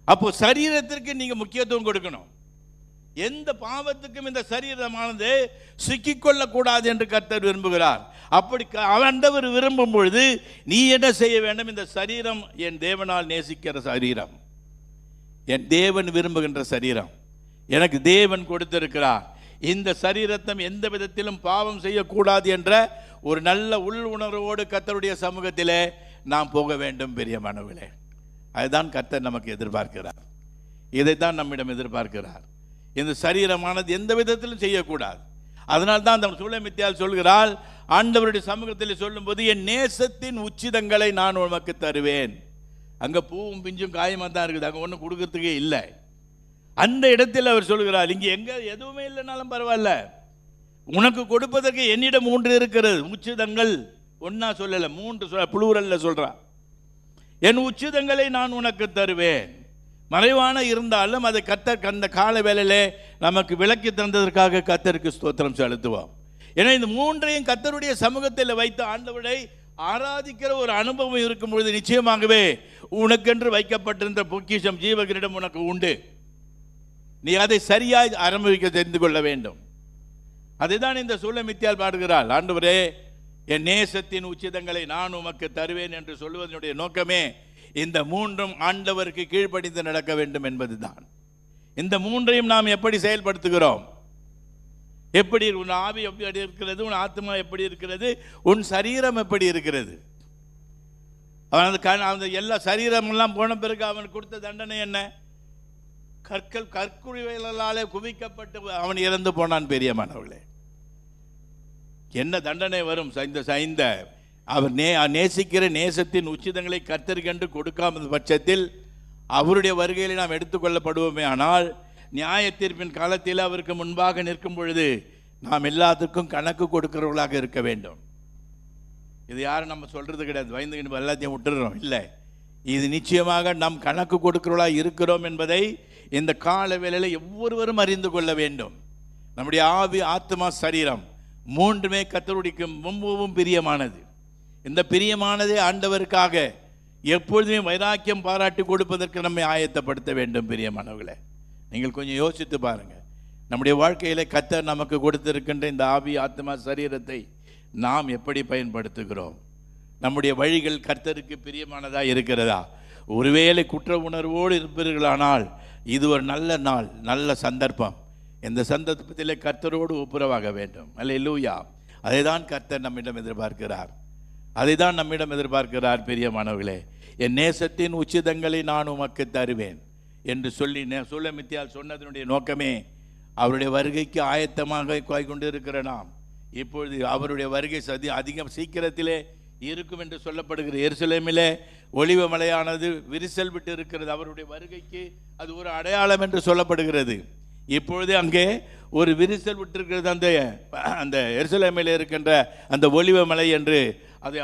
Speaker 5: அப்போ சரீரத்திற்கு நீங்க முக்கியத்துவம் கொடுக்கணும். எந்த பாவத்துக்கும் இந்த சரீரமானது சிக்கிக்கொள்ளக்கூடாது என்று கர்த்தர் விரும்புகிறார். அப்படி ஆண்டவர் விரும்பும் பொழுது நீ என்ன செய்ய வேண்டும்? இந்த சரீரம் என் தேவனால் நேசிக்கிற சரீரம், என் தேவன் விரும்புகின்ற சரீரம், எனக்கு தேவன் கொடுத்திருக்கிறார். இந்த சரீரத்தை எந்த விதத்திலும் பாவம் செய்யக்கூடாது என்ற ஒரு நல்ல உள் உணர்வோடு கர்த்தருடைய சமூகத்திலே நாம் போக வேண்டும். பிரியமானவர்களே, அதுதான் கர்த்தர் நமக்கு எதிர்பார்க்கிறார். இதைத்தான் நம்மிடம் எதிர்பார்க்கிறார். இந்த சரீரமானது எந்த விதத்திலும் செய்யக்கூடாது. அதனால்தான் அந்த சூலமித்தியால் சொல்கிறாள், ஆண்டவருடைய சமூகத்தில் சொல்லும்போது என் நேசத்தின் உச்சிதங்களை நான் உனக்கு தருவேன். அங்கே பூவும் பிஞ்சும் காயமாக தான் இருக்குது, அங்கே ஒன்றும் கொடுக்கறதுக்கே இல்லை. அந்த இடத்தில் அவர் சொல்கிறார், இங்கே எங்கே எதுவுமே இல்லைனாலும் பரவாயில்ல, உனக்கு கொடுப்பதற்கு என்னிடம் 3 இருக்கிறது. உச்சிதங்கள் ஒன்னா சொல்லலை, 3 சொல்ல, புளூரல்ல சொல்றான். என் உச்சிதங்களை நான் உனக்கு தருவேன். மறைவான இருந்தாலும் அதை கர்த்தர் அந்த கால வேளையிலே நமக்கு விளக்கி தந்ததற்காக கர்த்தருக்கு ஸ்தோத்திரம் செலுத்துவோம். ஏன்னா இந்த 3ஐயும் கர்த்தருடைய சமூகத்தில் வைத்து ஆண்டவரை ஆராதிக்கிற ஒரு அனுபவம் இருக்கும் பொழுது நிச்சயமாகவே உனக்கென்று வைக்கப்பட்டிருந்த பொக்கிஷம் ஜீவகரிடம் உனக்கு உண்டு. நீ அதை சரியாய் அனுபவிக்க தெரிந்து கொள்ள வேண்டும். அதுதான் இந்த சூலமித்தியால் பாடுகிறாள். ஆண்டவரே, என் நேசத்தின் உச்சிதங்களை நான் உமக்கு தருவேன் என்று சொல்வதனுடைய நோக்கமே இந்த மூன்றும் ஆண்டவருக்கு கீழ்ப்படிந்து நடக்க வேண்டும் என்பதுதான். இந்த மூன்றையும் நாம் எப்படி செயல்படுத்துகிறோம்? எப்படி உன் ஆவி எப்படி இருக்கிறது, உன் ஆத்மா எப்படி இருக்கிறது, உன் சரீரம் எப்படி இருக்கிறது? அவன் அந்த எல்லா சரீரமெல்லாம் போன பிறகு அவன் கொடுத்த தண்டனை என்ன? கற்குழிகளாலே குவிக்கப்பட்டு அவன் இறந்து போனான். பெரியமானவர்களே, என்ன தண்டனை வரும்? இந்த அவர் நேசிக்கிற நேசத்தின் உச்சிதங்களை கர்த்தருக்கென்று கொடுக்காத பட்சத்தில் அவருடைய வருகையில் நாம் எடுத்துக்கொள்ளப்படுவோமே. ஆனால் நியாய தீர்ப்பின் காலத்தில் அவருக்கு முன்பாக நிற்கும் பொழுது நாம் எல்லாத்துக்கும் கணக்கு கொடுக்கிறவர்களாக இருக்க வேண்டும். இது யாரும் நம்ம சொல்றது கிடையாது, பயந்துக்கிட்டு எல்லாத்தையும் விட்டுறோம். இல்லை, இது நிச்சயமாக நாம் கணக்கு கொடுக்கிறவர்களாக இருக்கிறோம் என்பதை இந்த கால வேளையில் ஒவ்வொருவரும் அறிந்து கொள்ள வேண்டும். நம்முடைய ஆவி, ஆத்மா, சரீரம் மூன்றுமே கர்த்தருடைய முன்பும் பிரியமானது. இந்த பிரியமானதே ஆண்டவருக்காக எப்பொழுதுமே வைராக்கியம் பாராட்டி கொடுப்பதற்கு நம்மை ஆயத்தப்படுத்த வேண்டும். பிரியமானவர்களே, நீங்கள் கொஞ்சம் யோசித்து பாருங்க. நம்முடைய வாழ்க்கையில் கர்த்தர் நமக்கு கொடுத்திருக்கின்ற இந்த ஆவி, ஆத்மா, சரீரத்தை நாம் எப்படி பயன்படுத்துகிறோம்? நம்முடைய வழிகள் கர்த்தருக்கு பிரியமானதாக இருக்கிறதா? ஒருவேளை குற்ற உணர்வோடு இருப்பீர்களானால் இது ஒரு நல்ல நாள், நல்ல சந்தர்ப்பம். இந்த சந்தர்ப்பத்தில் கர்த்தரோடு ஒப்புரவாக வேண்டும். அல்லேலூயா. அதை தான் கர்த்தர் நம்மிடம் எதிர்பார்க்கிறார். அதை தான் நம்மிடம் எதிர்பார்க்கிறார். பிரியமானவர்களே, என் நேசத்தின் உச்சிதங்களை நான் உமக்கு தருவேன் என்று சொல்லி சூலமித்தியால் சொன்னதனுடைய நோக்கமே அவருடைய வருகைக்கு ஆயத்தமாக கொண்டு இருக்கிற நாம் இப்பொழுது அவருடைய வருகை அதிகம் சீக்கிரத்திலே இருக்கும் என்று சொல்லப்படுகிற எருசலேமிலே ஒலிவ மலையானது விரிசல் விட்டு இருக்கிறது. அவருடைய வருகைக்கு அது ஒரு அடையாளம் என்று சொல்லப்படுகிறது. இப்பொழுது அங்கே ஒரு விரிசல் விட்டிருக்கிறது. அந்த எருசலேமில் இருக்கின்ற அந்த ஒலிவ மலை என்று அது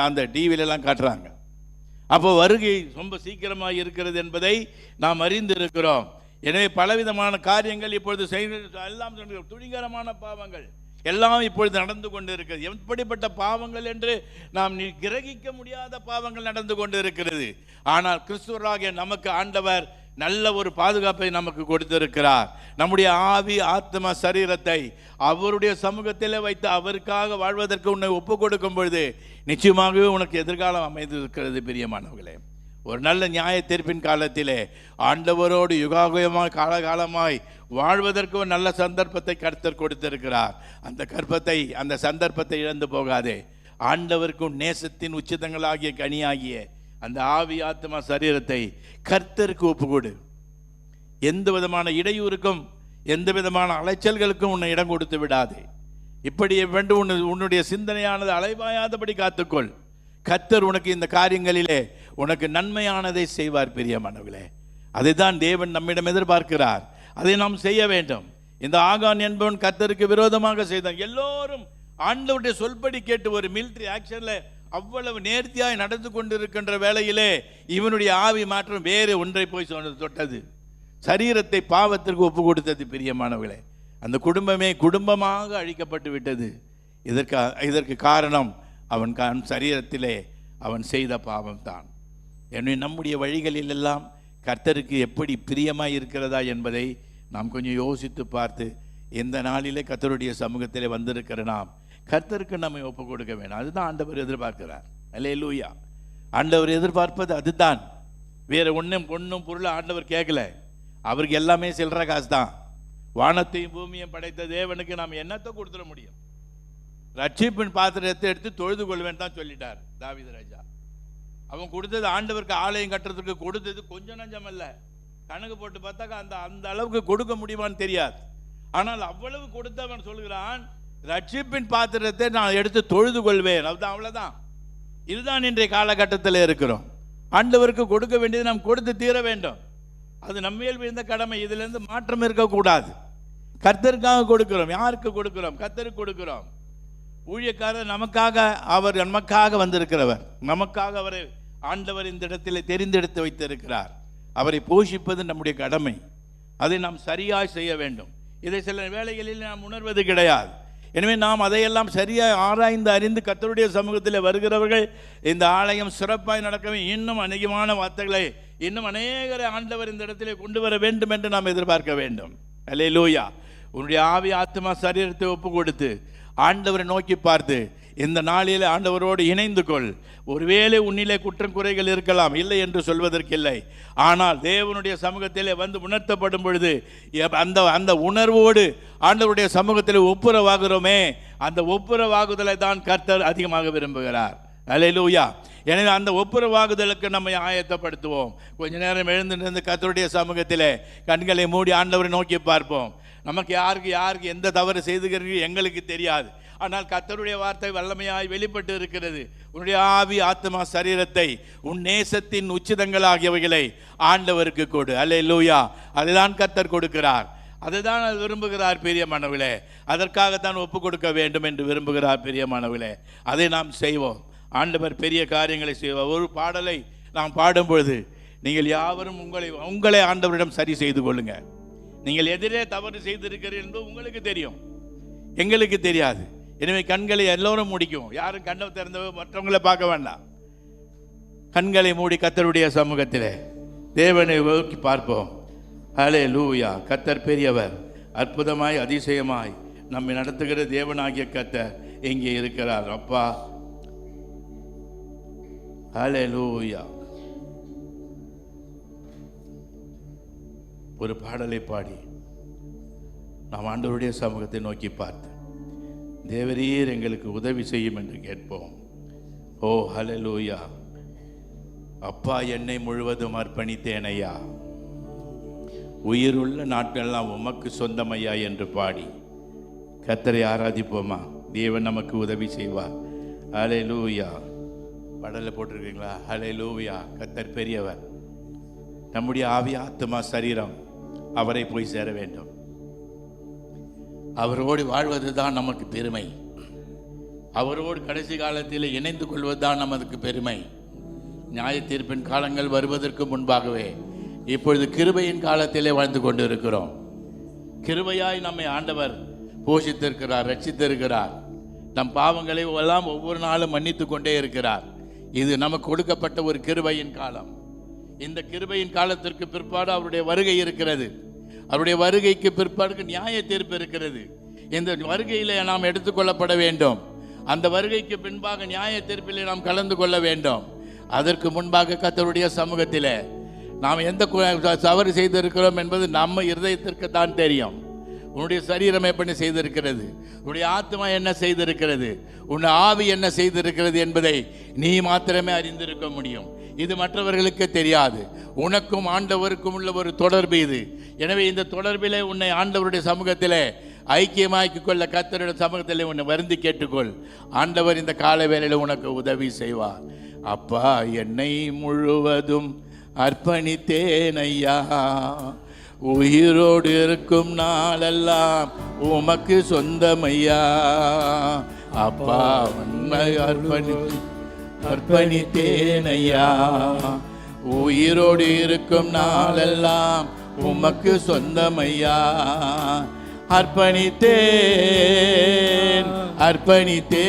Speaker 5: அந்த டிவிலெல்லாம் காட்டுறாங்க. அப்போ வருகை ரொம்ப சீக்கிரமாக இருக்கிறது என்பதை நாம் அறிந்து இருக்கிறோம். எனவே பலவிதமான காரியங்கள் இப்பொழுது எல்லாம் துணிகரமான பாவங்கள் எல்லாம் இப்பொழுது நடந்து கொண்டு இருக்கிறது. எப்படிப்பட்ட பாவங்கள் என்று நாம் கிரகிக்க முடியாத பாவங்கள் நடந்து கொண்டு இருக்கிறது. ஆனால் கிறிஸ்துவராகிய நமக்கு ஆண்டவர் நல்ல ஒரு பாதுகாப்பை நமக்கு கொடுத்திருக்கிறார். நம்முடைய ஆவி, ஆத்மா, சரீரத்தை அவருடைய சமூகத்தில் வைத்து அவருக்காக வாழ்வதற்கு உன்னை ஒப்பு கொடுக்கும் பொழுது நிச்சயமாகவே உனக்கு எதிர்காலம் அமைந்திருக்கிறது. பிரியமானவர்களே, ஒரு நல்ல நியாய தீர்ப்பின் காலத்திலே ஆண்டவரோடு யுகாயுகமாய் காலகாலமாய் வாழ்வதற்கு ஒரு நல்ல சந்தர்ப்பத்தை கர்த்தர் கொடுத்திருக்கிறார். அந்த சந்தர்ப்பத்தை இழந்து போகாதே. ஆண்டவருக்கும் நேசத்தின் உச்சிதங்களாகிய கனியாகிய அந்த ஆவி, ஆத்மா, சரீரத்தை கர்த்தருக்கு ஒப்புக்கொடு. எந்த விதமான இடையூறுக்கும் எந்த விதமான அலைச்சல்களுக்கும் உன்னை இடம் கொடுத்து விடாதே. இப்படி வேண்டும் உன்னுடைய சிந்தனையானது அலைவாயாதபடி காத்துக்கொள். கர்த்தர் உனக்கு இந்த காரியங்களிலே உனக்கு நன்மையானதை செய்வார். பிரியமானவர்களே, அதை தான் தேவன் நம்மிடம் எதிர்பார்க்கிறார். அதை நாம் செய்ய வேண்டும். இந்த ஆகான் என்பவன் கர்த்தருக்கு விரோதமாக செய்தான். எல்லோரும் ஆண்டவருடைய சொல்படி கேட்டு ஒரு மிலிட்டரி ஆக்ஷன்ல அவ்வளவு நேர்த்தியாய் நடந்து கொண்டிருக்கின்ற வேளையிலே இவனுடைய ஆவி மாற்றம் வேறு ஒன்றை போய் தொட்டது. சரீரத்தை பாவத்திற்கு ஒப்பு கொடுத்தது. பிரியமானவர்களே, அந்த குடும்பமாக அழிக்கப்பட்டு விட்டது. இதற்கு காரணம் அவன் சரீரத்திலே அவன் செய்த பாவம் தான். எனவே நம்முடைய வழிகளில் எல்லாம் கர்த்தருக்கு எப்படி பிரியமாய் இருக்கிறதா என்பதை நாம் கொஞ்சம் யோசித்து பார்த்து எந்த நாளிலே கர்த்தருடைய சமூகத்திலே வந்திருக்கிற நாம் கர்த்தருக்கு நம்மை ஒப்பு கொடுக்க வேணும். அதுதான் ஆண்டவர் எதிர்பார்க்கிறார். அல்லேலூயா. ஆண்டவர் எதிர்பார்ப்பது அதுதான். வேற ஒன்றும் பொருள் ஆண்டவர் கேட்கல. அவருக்கு எல்லாமே சில்லற காசு தான். வானத்தையும் பூமியையும் படைத்த தேவனுக்கு நாம் என்னத்தை கொடுத்துட முடியும்? ரட்சிப்பின் பாத்திரத்தை எடுத்து தொழுது கொள்வேன் தான் சொல்லிட்டார் தாவீது ராஜா. அவன் கொடுத்தது ஆண்டவருக்கு ஆலயம் கட்டுறதுக்கு கொடுத்தது கொஞ்சம் நஞ்சம் அல்ல. கணக்கு போட்டு பார்த்தாக்கா அந்த அளவுக்கு கொடுக்க முடியுமான்னு தெரியாது. ஆனால் அவ்வளவு கொடுத்தவன் சொல்கிறான், ரட்சிப்பின் பாத்திரத்தை நான் எடுத்து தொழுது கொள்வேன். அதுதான், அவ்வளவுதான். இதுதான் இன்றைய காலகட்டத்தில் இருக்கிறோம். ஆண்டவருக்கு கொடுக்க வேண்டியது நாம் கொடுத்து தீர வேண்டும். அது நம்மேல் விழுந்த கடமை. இதிலிருந்து மாற்றம் இருக்கக்கூடாது. கர்த்தருக்காக கொடுக்கிறோம். யாருக்கு கொடுக்கிறோம்? கர்த்தருக்கு கொடுக்கிறோம். ஊழியக்காரர் அவர் நமக்காக வந்திருக்கிறவர். நமக்காக அவரை ஆண்டவர் இந்த இடத்தில் தெரிந்தெடுத்து வைத்திருக்கிறார். அவரை போஷிப்பது நம்முடைய கடமை. அதை நாம் சரியாய் செய்ய வேண்டும். இதை சில வேளைகளில் நாம் உணர்வது கிடையாது. எனவே நாம் அதையெல்லாம் சரியாக ஆராய்ந்து அறிந்து கர்த்தருடைய சமூகத்தில் வருகிறவர்கள் இந்த ஆலயம் சிறப்பாய் நடக்கவே இன்னும் அநேகமான வார்த்தைகளை இன்னும் அநேகரை ஆண்டவர் இந்த இடத்திலே கொண்டு வர வேண்டும் என்று நாம் எதிர்பார்க்க வேண்டும். அல்லேலூயா. உன்னுடைய ஆவி ஆத்மா சரீரத்தை ஒப்பு கொடுத்து ஆண்டவரை நோக்கி பார்த்து இந்த நாளில் ஆண்டவரோடு இணைந்து கொள். ஒருவேளை உன்னிலே குற்றம் குறைகள் இருக்கலாம், இல்லை என்று சொல்வதற்கில்லை. ஆனால் தேவனுடைய சமூகத்திலே வந்து உணர்த்தப்படும் பொழுது அந்த உணர்வோடு ஆண்டவருடைய சமூகத்தில் ஒப்புரவாகிறோமே, அந்த ஒப்புரவாகுதலை தான் கர்த்தர் அதிகமாக விரும்புகிறார். அல்லேலூயா. எனவே அந்த ஒப்புரவாகுதலுக்கு நம்மை ஆயத்தப்படுத்துவோம். கொஞ்ச நேரம் எழுந்திருந்து கர்த்தருடைய சமூகத்திலே கண்களை மூடி ஆண்டவரை நோக்கி பார்ப்போம். நமக்கு யாருக்கு எந்த தவறு செய்துகிறீர்கள் எங்களுக்கு தெரியாது. ஆனால் கர்த்தருடைய வார்த்தை வல்லமையாய் வெளிப்பட்டு இருக்கிறது. உன்னுடைய ஆவி ஆத்மா சரீரத்தை உன் நேசத்தின் உச்சிதங்களாகியவைகளை ஆண்டவருக்கு கொடு. அல்லேலூயா. அதுதான் கர்த்தர் கொடுக்கிறார், அதுதான் அது விரும்புகிறார் பிரியமானவர்களே. அதற்காகத்தான் ஒப்பு கொடுக்க வேண்டும் என்று விரும்புகிறார் பிரியமானவர்களே. அதை நாம் செய்வோம். ஆண்டவர் பெரிய காரியங்களை செய்வார். ஒரு பாடலை நாம் பாடும் பொழுது நீங்கள் யாவரும் உங்களை ஆண்டவரிடம் சரி செய்து கொள்ளுங்க. நீங்கள் எதிரே தவறு செய்திருக்கிறீர்கள் என்பது உங்களுக்கு தெரியும், எங்களுக்கு தெரியாது. எனவே கண்களை எல்லோரும் முடிக்கும். யாரும் கண்ணை திறந்த மற்றவங்களை பார்க்க வேண்டாம். கண்களை மூடி கர்த்தருடைய சமூகத்திலே தேவனை நோக்கி பார்ப்போம். அல்லேலூயா. கர்த்தர் பெரியவர், அற்புதமாய் அதிசயமாய் நம்மை நடத்துகிற தேவனாகிய கர்த்தர் இங்கே இருக்கிறார். அப்பா அல்லேலூயா. ஒரு பாடலை பாடி நாம் ஆண்டவருடைய சமூகத்தை நோக்கி பார்த்து தேவரீர் எங்களுக்கு உதவி செய்யும் என்று கேட்போம். ஓ ஹல்லேலூயா. அப்பா, என்னை முழுவதும் அர்ப்பணித்தேன் ஐயா, உயிருள்ள நாட்கள்லாம் உமக்கு சொந்தமையா என்று பாடி கர்த்தரை ஆராதிப்போமா? தேவன் நமக்கு உதவி செய்வார். ஹல்லேலூயா. பாடலை போட்டிருக்கீங்களா? ஹல்லேலூயா. கர்த்தர் பெரியவர். நம்முடைய ஆவி ஆத்மா சரீரம் அவரை போய் சேர வேண்டும். அவரோடு வாழ்வது தான் நமக்கு பெருமை. அவரோடு கடைசி காலத்தில் இணைந்து கொள்வது தான் நமக்கு பெருமை. நியாய தீர்ப்பின் காலங்கள் வருவதற்கு முன்பாகவே இப்பொழுது கிருபையின் காலத்திலே வாழ்ந்து கொண்டு இருக்கிறோம். கிருபையாய் நம்மை ஆண்டவர் போஷித்திருக்கிறார், ரட்சித்திருக்கிறார். நம் பாவங்களை எல்லாம் ஒவ்வொரு நாளும் மன்னித்து கொண்டே இருக்கிறார். இது நமக்கு கொடுக்கப்பட்ட ஒரு கிருபையின் காலம். இந்த கிருபையின் காலத்திற்கு பிற்பாடு அவருடைய வருகை இருக்கிறது. அவருடைய வருகைக்கு பிற்பாடு நியாய தீர்ப்பு இருக்கிறது. இந்த வருகையிலே நாம் எடுத்துக்கொள்ளப்பட வேண்டும். அந்த வருகைக்கு பின்பாக நியாய தீர்ப்பிலே நாம் கலந்து கொள்ள வேண்டும். அதற்கு முன்பாக கர்த்தருடைய சமூகத்திலே நாம் எந்த தவறு செய்திருக்கிறோம் என்பது நம்ம இருதயத்திற்கு தான் தெரியும். உன்னுடைய சரீரம் எப்படி செய்திருக்கிறது, உன்னுடைய ஆத்மா என்ன செய்திருக்கிறது, உன் ஆவி என்ன செய்திருக்கிறது என்பதை நீ மாத்திரமே அறிந்திருக்க முடியும். இது மற்றவர்களுக்கு தெரியாது. உனக்கும் ஆண்டவருக்கும் உள்ள ஒரு தொடர்பு இது. எனவே இந்த தொடர்பிலே உன்னை ஆண்டவருடைய சமூகத்திலே ஐக்கியமாக்கிக் கொள்ள கர்த்தருடைய சமூகத்திலே உன்னை வருந்தி கேட்டுக்கொள். ஆண்டவர் இந்த கால வேளையில் உனக்கு உதவி செய்வார். அப்பா, என்னை முழுவதும் அர்ப்பணித்தேன் ஐயா, உயிரோடு இருக்கும் நாளெல்லாம் உமக்கு சொந்தமையா. அப்பா, உன்னை அர்ப்பணித்தேன் ஐயா, உயிரோடு இருக்கும் நாளெல்லாம் உமக்கு சொந்தமையா. அர்ப்பணித்தேன் அர்ப்பணித்தேன்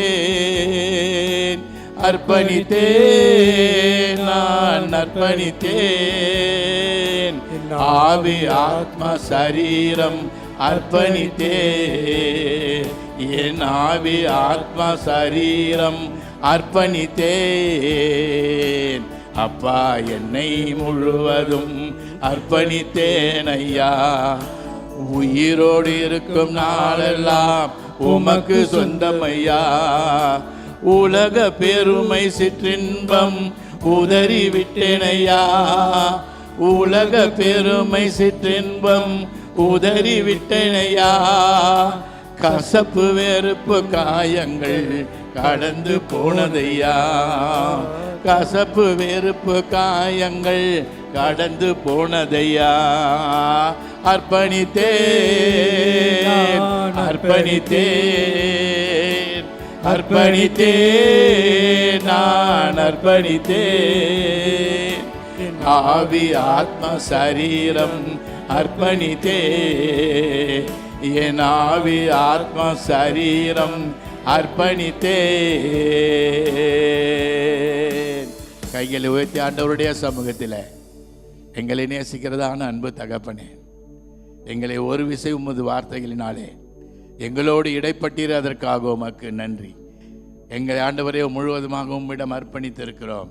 Speaker 5: அர்ப்பணித்தேன் நான் அர்ப்பணித்தேன். ஆவி ஆத்மா சரீரம் அர்ப்பணித்தேன். என் ஆவி ஆத்மா சரீரம் அர்ப்பணித்தேன். அப்பா, என்னை முழுவதும் அர்ப்பணித்தேன் ஐயா, உயிரோடு இருக்கும் நாளெல்லாம் உமக்கு சொந்தமையா. உலக பெருமை சிற்றின்பம் உதறிவிட்டேன் ஐயா, உலக பெருமை சிற்றின்பம் உதறிவிட்டேன் ஐயா. கசப்பு வெறுப்பு காயங்கள் கடந்து போனதையா, கசப்பு வெறுப்பு காயங்கள் கடந்து போனதையா. அர்ப்பணித்தேன் அர்ப்பணித்தேன் அர்ப்பணித்தேன் நான் அர்ப்பணித்தேன். ஆவி ஆத்மா சரீரம் அர்ப்பணித்தேன். என் ஆவி ஆத்மா சரீரம் அர்ப்பணித்தேன். கைகளை உயர்த்தி ஆண்டவருடைய சமூகத்தில் எங்களை நேசிக்கிறதான அன்பு தகப்பனே, எங்களை ஒரு விசை உமது வார்த்தைகளினாலே எங்களோடு இடைப்பட்டீர், அதற்காக உமக்கு நன்றி. எங்களை ஆண்டவரே முழுவதுமாக உம்மிடம் அர்ப்பணித்திருக்கிறோம்.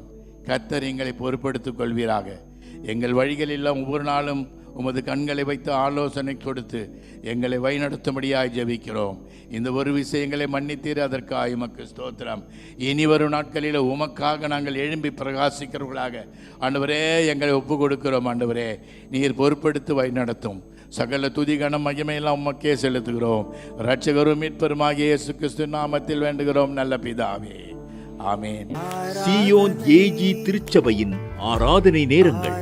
Speaker 5: கர்த்தர் எங்களை பொறுப்படுத்திக் கொள்வீராக. எங்கள் வழிகளெல்லாம் ஒவ்வொரு நாளும் உமது கண்களை வைத்து ஆலோசனை கொடுத்து எங்களை வழிநடத்தும்படியாய் ஜெபிக்கிறோம். இந்த ஒரு விஷயங்களை மன்னித்தீர், அதற்காக உமக்கு ஸ்தோத்திரம். இனி வரும் நாட்களில் உமக்காக நாங்கள் எழும்பி பிரகாசிக்கிறவர்களாக ஆண்டவரே எங்களை ஒப்பு கொடுக்கிறோம். ஆண்டவரே நீர் பொறுப்படுத்தி வழிநடத்தும். சகல துதி கனம் மகிமையெல்லாம் உமக்கே செலுத்துகிறோம். இரட்சகரும் மீட்பருமாகிய இயேசு கிறிஸ்து நாமத்தில் வேண்டுகிறோம் நல்ல பிதாவே, ஆமென்.
Speaker 6: சீயோன் ஏஜி திருச்சபையின் ஆராதனை நேரங்கள்: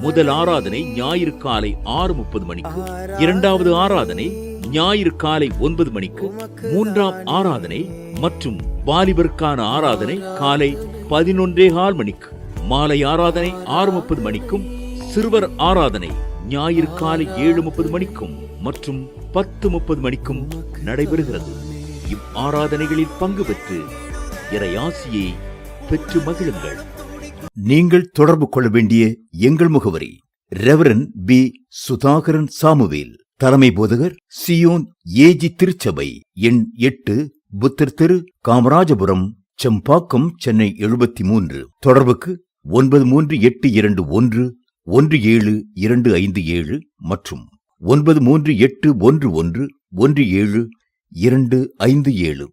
Speaker 6: முதல் ஆராதனை ஞாயிறு காலை 6:30 மணிக்கு, இரண்டாவது ஆராதனை ஞாயிறு காலை 9 மணிக்கு, மூன்றாம் ஆராதனை மற்றும் வாலிபருக்கான ஆராதனை காலை 11:15 மணிக்கு, மாலை ஆராதனை 6:30 மணிக்கும், சிறுவர் ஆராதனை ஞாயிறு காலை 7:30 மணிக்கும் மற்றும் 10:30 மணிக்கும் நடைபெறுகிறது. இவ் ஆராதனைகளில் பங்கு பெற்று இறையாசியை பெற்று மகிழுங்கள்.
Speaker 7: நீங்கள் தொடர்பு கொள்ள வேண்டிய எங்கள் முகவரி: ரெவரன் பி. சுதாகரன் சாமுவேல், தலைமை போதகர், சியோன் ஏஜி திருச்சபை, எண் 8, புத்தர் தெரு, காமராஜபுரம், செம்பாக்கம், சென்னை 73. தொடர்புக்கு 9382111727 மற்றும் 9381111727.